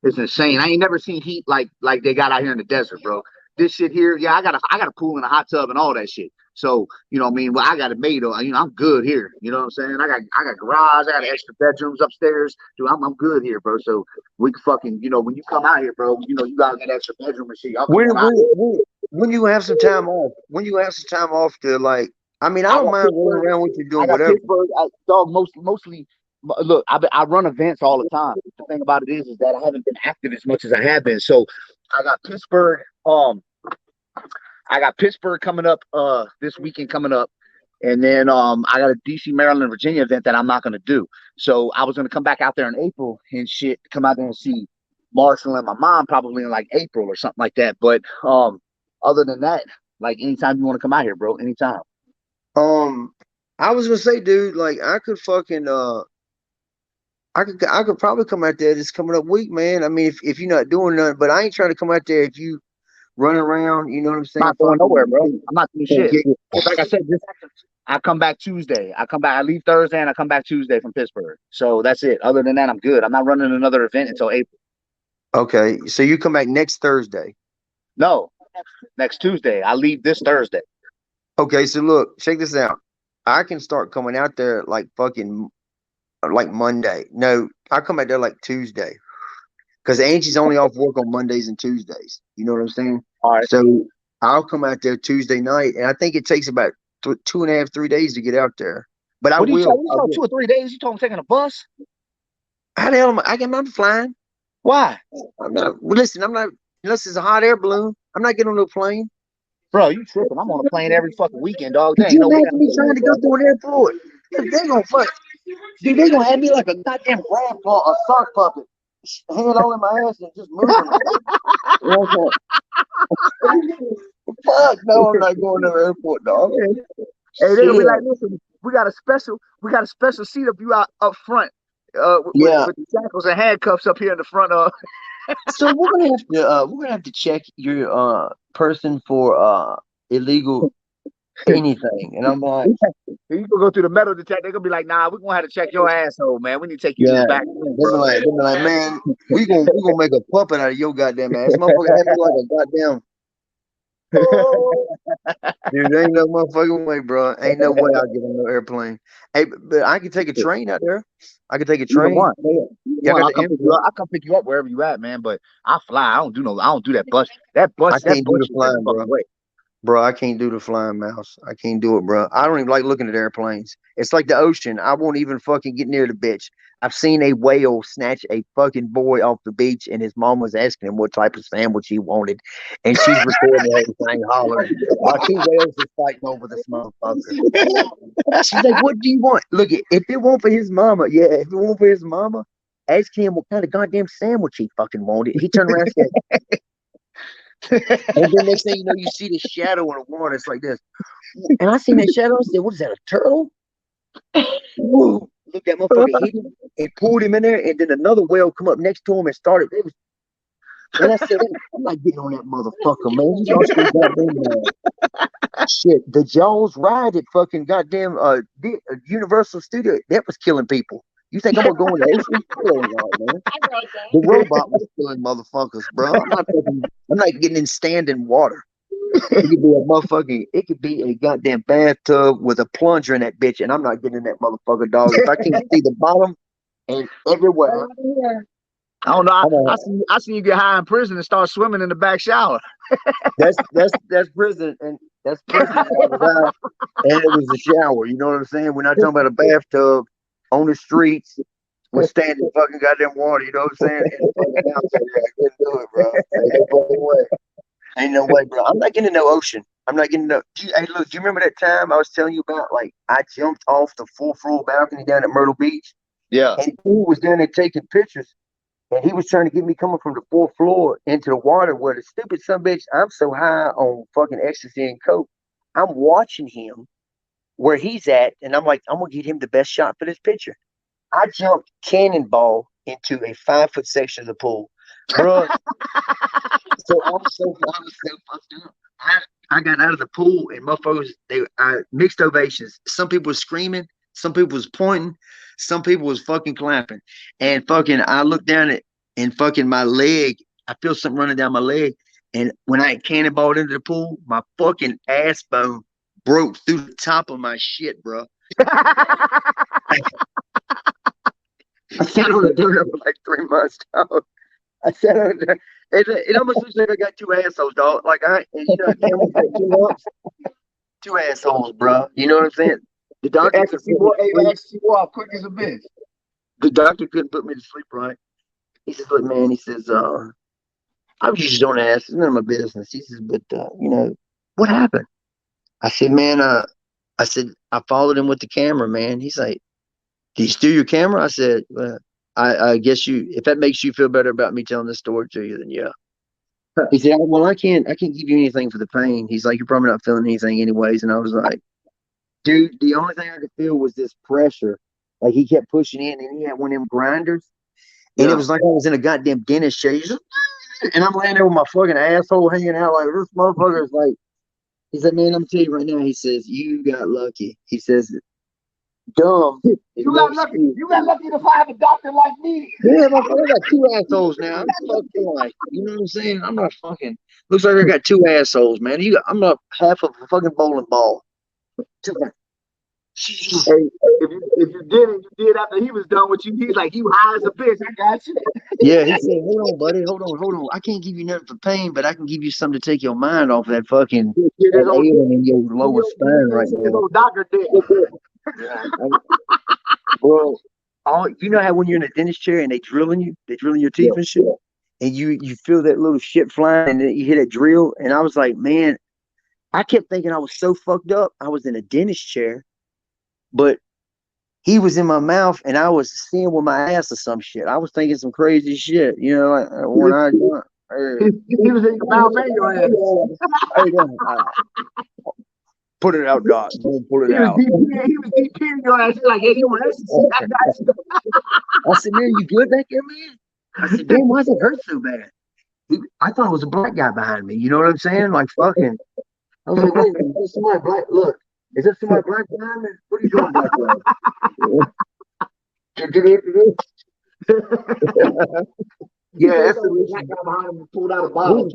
It's insane. I ain't never seen heat like they got out here in the desert, bro. This shit here, yeah, I got a pool and a hot tub and all that shit. So, you know what I mean? Well, I got it made, you know, I'm good here. You know what I'm saying? I got garage, I got extra bedrooms upstairs. Dude, I'm good here, bro. So we can fucking, you know, when you come out here, bro, you know, you got that extra bedroom and shit. When you have some time off to like, I mean, I don't mind running around with you doing whatever. Dog, mostly. Look, I run events all the time. The thing about it is that I haven't been active as much as I have been. So I got Pittsburgh. I got Pittsburgh coming up this weekend coming up, and then I got a DC, Maryland, Virginia event that I'm not gonna do. So I was gonna come back out there in April and shit, come out there and see Marshall and my mom probably in like April or something like that. But other than that, like anytime you want to come out here, bro, anytime. I was gonna say, dude, like I could fucking I could probably come out there this coming up week, man. I mean, if you're not doing nothing, but I ain't trying to come out there if you run around. You know what I'm saying? I'm not going nowhere, bro. I'm not doing shit. Like I said, I come back Tuesday. I leave Thursday and I come back Tuesday from Pittsburgh. So that's it. Other than that, I'm good. I'm not running another event until April. Okay, so you come back next Thursday? No, next Tuesday. I leave this Thursday. Okay, so look, check this out. I can start coming out there like fucking like Monday. No, I come out there like Tuesday. Because Angie's only off work on Mondays and Tuesdays. You know what I'm saying? All right. So I'll come out there Tuesday night, and I think it takes about 2.5, 3 days to get out there. But I will. You talking 2 or 3 days? You talking taking a bus? How the hell am I? I'm not flying. Why? I'm not. Listen, I'm not. Unless it's a hot air balloon, I'm not getting on no plane. Bro, you tripping? I'm on a plane every fucking weekend, dog. Could you imagine me trying to go through an airport? They're gonna fuck. Dude, they're gonna have me like a goddamn grandpa, a sock puppet. Hand all in my ass and just moving. Fuck no, I'm not going to the airport, dog. Hey, they'll be like, listen, we got a special seat up you up front. With the shackles and handcuffs up here in the front of. So we're gonna have to check your person for illegal anything, and I'm like, you can go through the metal detector. They're gonna be like, nah, we're gonna have to check your asshole, man. We need to take you to the back. They're like, man, we gonna make a puppet out of your goddamn ass. Motherfucker had me like a goddamn. Dude, ain't no motherfucking way, bro. Ain't no way I'll get on no airplane. Hey, but I can take a train out there. I can take a train. I'll come pick you up wherever you at, man. But I fly. I don't do that bus. That bus. I can't do the flying, bro. Bro, I can't do the flying mouse. I can't do it, bro. I don't even like looking at airplanes. It's like the ocean. I won't even fucking get near the bitch. I've seen a whale snatch a fucking boy off the beach, and his mom was asking him what type of sandwich he wanted, and she's recording everything, hollering. Our 2 whales are fighting over this motherfucker. She's like, "What do you want? Look, if it won't for his mama, ask him what kind of goddamn sandwich he fucking wanted." He turned around and said. And then next thing you know, you see the shadow in the water. It's like this. And I seen that shadow. I said, what is that, a turtle? Woo. Look, that motherfucker hit him and pulled him in there. And then another whale come up next to him and started. And I said, I'm not getting on that motherfucker, man. Shit, the Jaws ride at fucking goddamn Universal Studio, that was killing people. You think I'm gonna go in the ocean? Man. The robot was killing motherfuckers, bro. I'm not getting in standing water. It could be a goddamn bathtub with a plunger in that bitch, and I'm not getting in that motherfucker, dog. If I can't see the bottom and everywhere. I don't know. I seen you get high in prison and start swimming in the back shower. That's prison, and that's prison. And it was a shower. You know what I'm saying? We're not talking about a bathtub on the streets with standing fucking goddamn water. You know what I'm saying? I couldn't do it, bro. Ain't no way, bro. I'm not getting in no ocean. I'm not getting no. Hey, look, do you remember that time I was telling you about? Like, I jumped off the 4th floor balcony down at Myrtle Beach. Yeah. And he was down there taking pictures. And he was trying to get me coming from the fourth floor into the water where the stupid son bitch, I'm so high on fucking ecstasy and coke. I'm watching him where he's at, and I'm like, I'm gonna get him the best shot for this picture. I jumped cannonball into a 5 foot section of the pool. Bro, so I was so fucked up. I got out of the pool and motherfuckers, they mixed ovations. Some people were screaming, some people was pointing, some people was fucking clapping. And fucking I looked down at and fucking my leg, I feel something running down my leg. And when I cannonballed into the pool, my fucking ass bone broke through the top of my shit, bro. I sat on the dirt for like 3 months, dog. I sat on the dirt. It almost looks like I got two assholes, dog. Like you know, camel's got two lumps, two assholes, bro. You know what I'm saying? The doctor could quick as a bitch. The doctor couldn't put me to sleep, right? He says, "Look, man," he says, "I usually don't ask. It's none of my business." He says, "But you know, what happened?" I said, "Man, I said I followed him with the camera, man." He's like, "Did you steal your camera?" I said, "Well, I guess if that makes you feel better about me telling this story to you, then yeah." He said, "Well, I can't give you anything for the pain." He's like, "You're probably not feeling anything anyways." And I was like, "Dude, the only thing I could feel was this pressure." Like he kept pushing in, and he had one of them grinders, and it was like I was in a goddamn dentist chair. And I'm laying there with my fucking asshole hanging out like this motherfucker is like. He said, "Man, I'm telling you right now." He says, "You got lucky." He says, "Dumb." You got lucky. You got lucky to find a doctor like me. Yeah, I got two assholes now. I'm fucking like, you know what I'm saying? I'm not fucking. Looks like I got two assholes, man. I'm not half of a fucking bowling ball. Hey, if you did it, you did after he was done with you. He's like, you high as a bitch. I got you. Yeah, he said, "Hold on, buddy. Hold on. I can't give you nothing for pain, but I can give you something to take your mind off that fucking that alien in your lower spine right now." Doctor did. Bro, you know how when you're in a dentist chair and they drilling your teeth and shit, and you feel that little shit flying, and then you hit a drill, and I was like, man, I kept thinking I was so fucked up. I was in a dentist chair, but he was in my mouth, and I was seeing with my ass or some shit. I was thinking some crazy shit, you know, like when I. He was in your mouth and your ass. Put it out, Doc. Pull it out. He was deep in your ass. Like, hey, you want to I said, "Man, you good back there, man?" I said, "Damn, why does it hurt so bad?" I thought it was a black guy behind me. You know what I'm saying? Like, fucking. I was like, "Wait, is somebody black? Look, is there somebody black behind me? What are you doing back there?" Yeah, that's the black guy behind him who pulled out a bottle.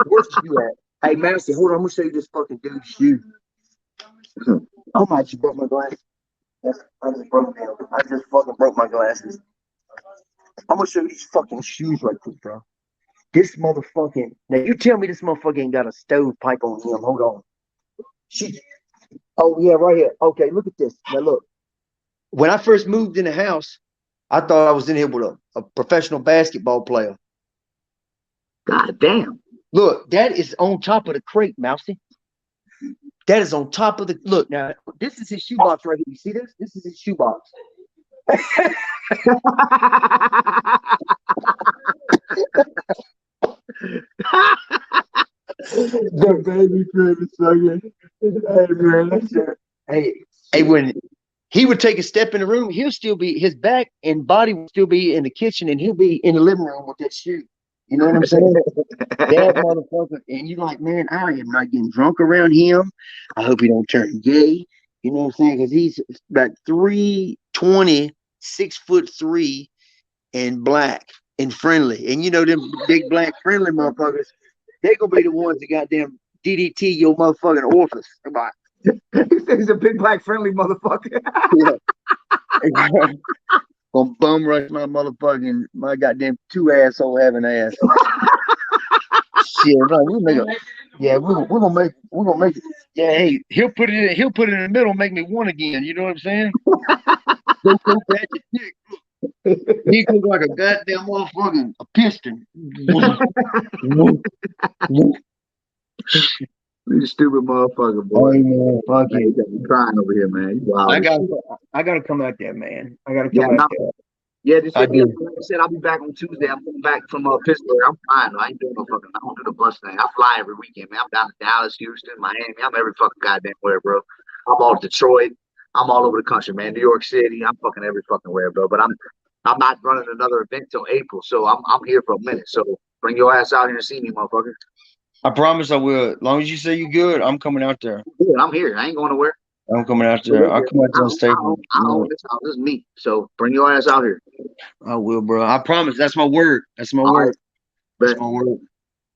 Where's you at? Hey, Master, hold on. I'm going to show you this fucking dude's shoe. Oh my, you broke my glasses. I just broke them. I just fucking broke my glasses. I'm gonna show you these fucking shoes right quick, bro. This motherfucking. Now you tell me this motherfucker ain't got a stovepipe on him. Hold on. Oh yeah, right here. Okay, look at this. Now look. When I first moved in the house, I thought I was in here with a professional basketball player. God damn. Look, that is on top of the crate, Mousy. That is on top of the look. Now, this is his shoebox right here. You see this? This is his shoebox. The baby crib is so good. Hey man, that's it. Hey, when he would take a step in the room, he'll still be his back and body will still be in the kitchen, and he'll be in the living room with that shoe. You know what I'm saying? That motherfucker, and you're like, man, I am not getting drunk around him. I hope he don't turn gay. You know what I'm saying? Because he's about 320, 6'3", and black and friendly. And you know them big black friendly motherfuckers, they're gonna be the ones that goddamn DDT your motherfucking orifice. Goodbye. He's a big black friendly motherfucker. Yeah. Gonna bum rush my goddamn two asshole having ass. Shit, right, we're gonna make it. Yeah, hey, he'll put it in the middle, make me one again. You know what I'm saying? Don't go back to dick. He looks like a goddamn motherfucking a piston. You stupid motherfucker, boy. Hey, man, fuck you. Crying over here, man. Wow. I gotta come out there, man. I gotta come out there. Yeah, just I hit me up. do. Like I said, I'll be back on Tuesday. I'm coming back from Pittsburgh. I'm flying. I ain't doing no fucking. I don't do the bus thing. I fly every weekend, man. I'm down to Dallas, Houston, Miami. I'm every fucking goddamn where, bro. I'm all Detroit. I'm all over the country, man. New York City. I'm fucking every fucking where, bro. But I'm not running another event till April, so I'm here for a minute. So bring your ass out here and see me, motherfucker. I promise I will. As long as you say you good, I'm coming out there. Yeah, I'm here. I ain't going nowhere. I'm coming out there. I'll come out there and stay. I own this house. This is me. So bring your ass out here. I will, bro. I promise. That's my word. That's my All word. right, That's my word.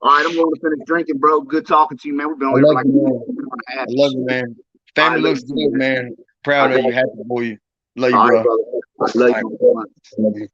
all right, I'm going to finish drinking, bro. Good talking to you, man. We've been on I here for love like you, man. I love you, man. Family looks good, man. Proud of you. Happy for you. Love you, all right, bro. brother. Love you. Love you.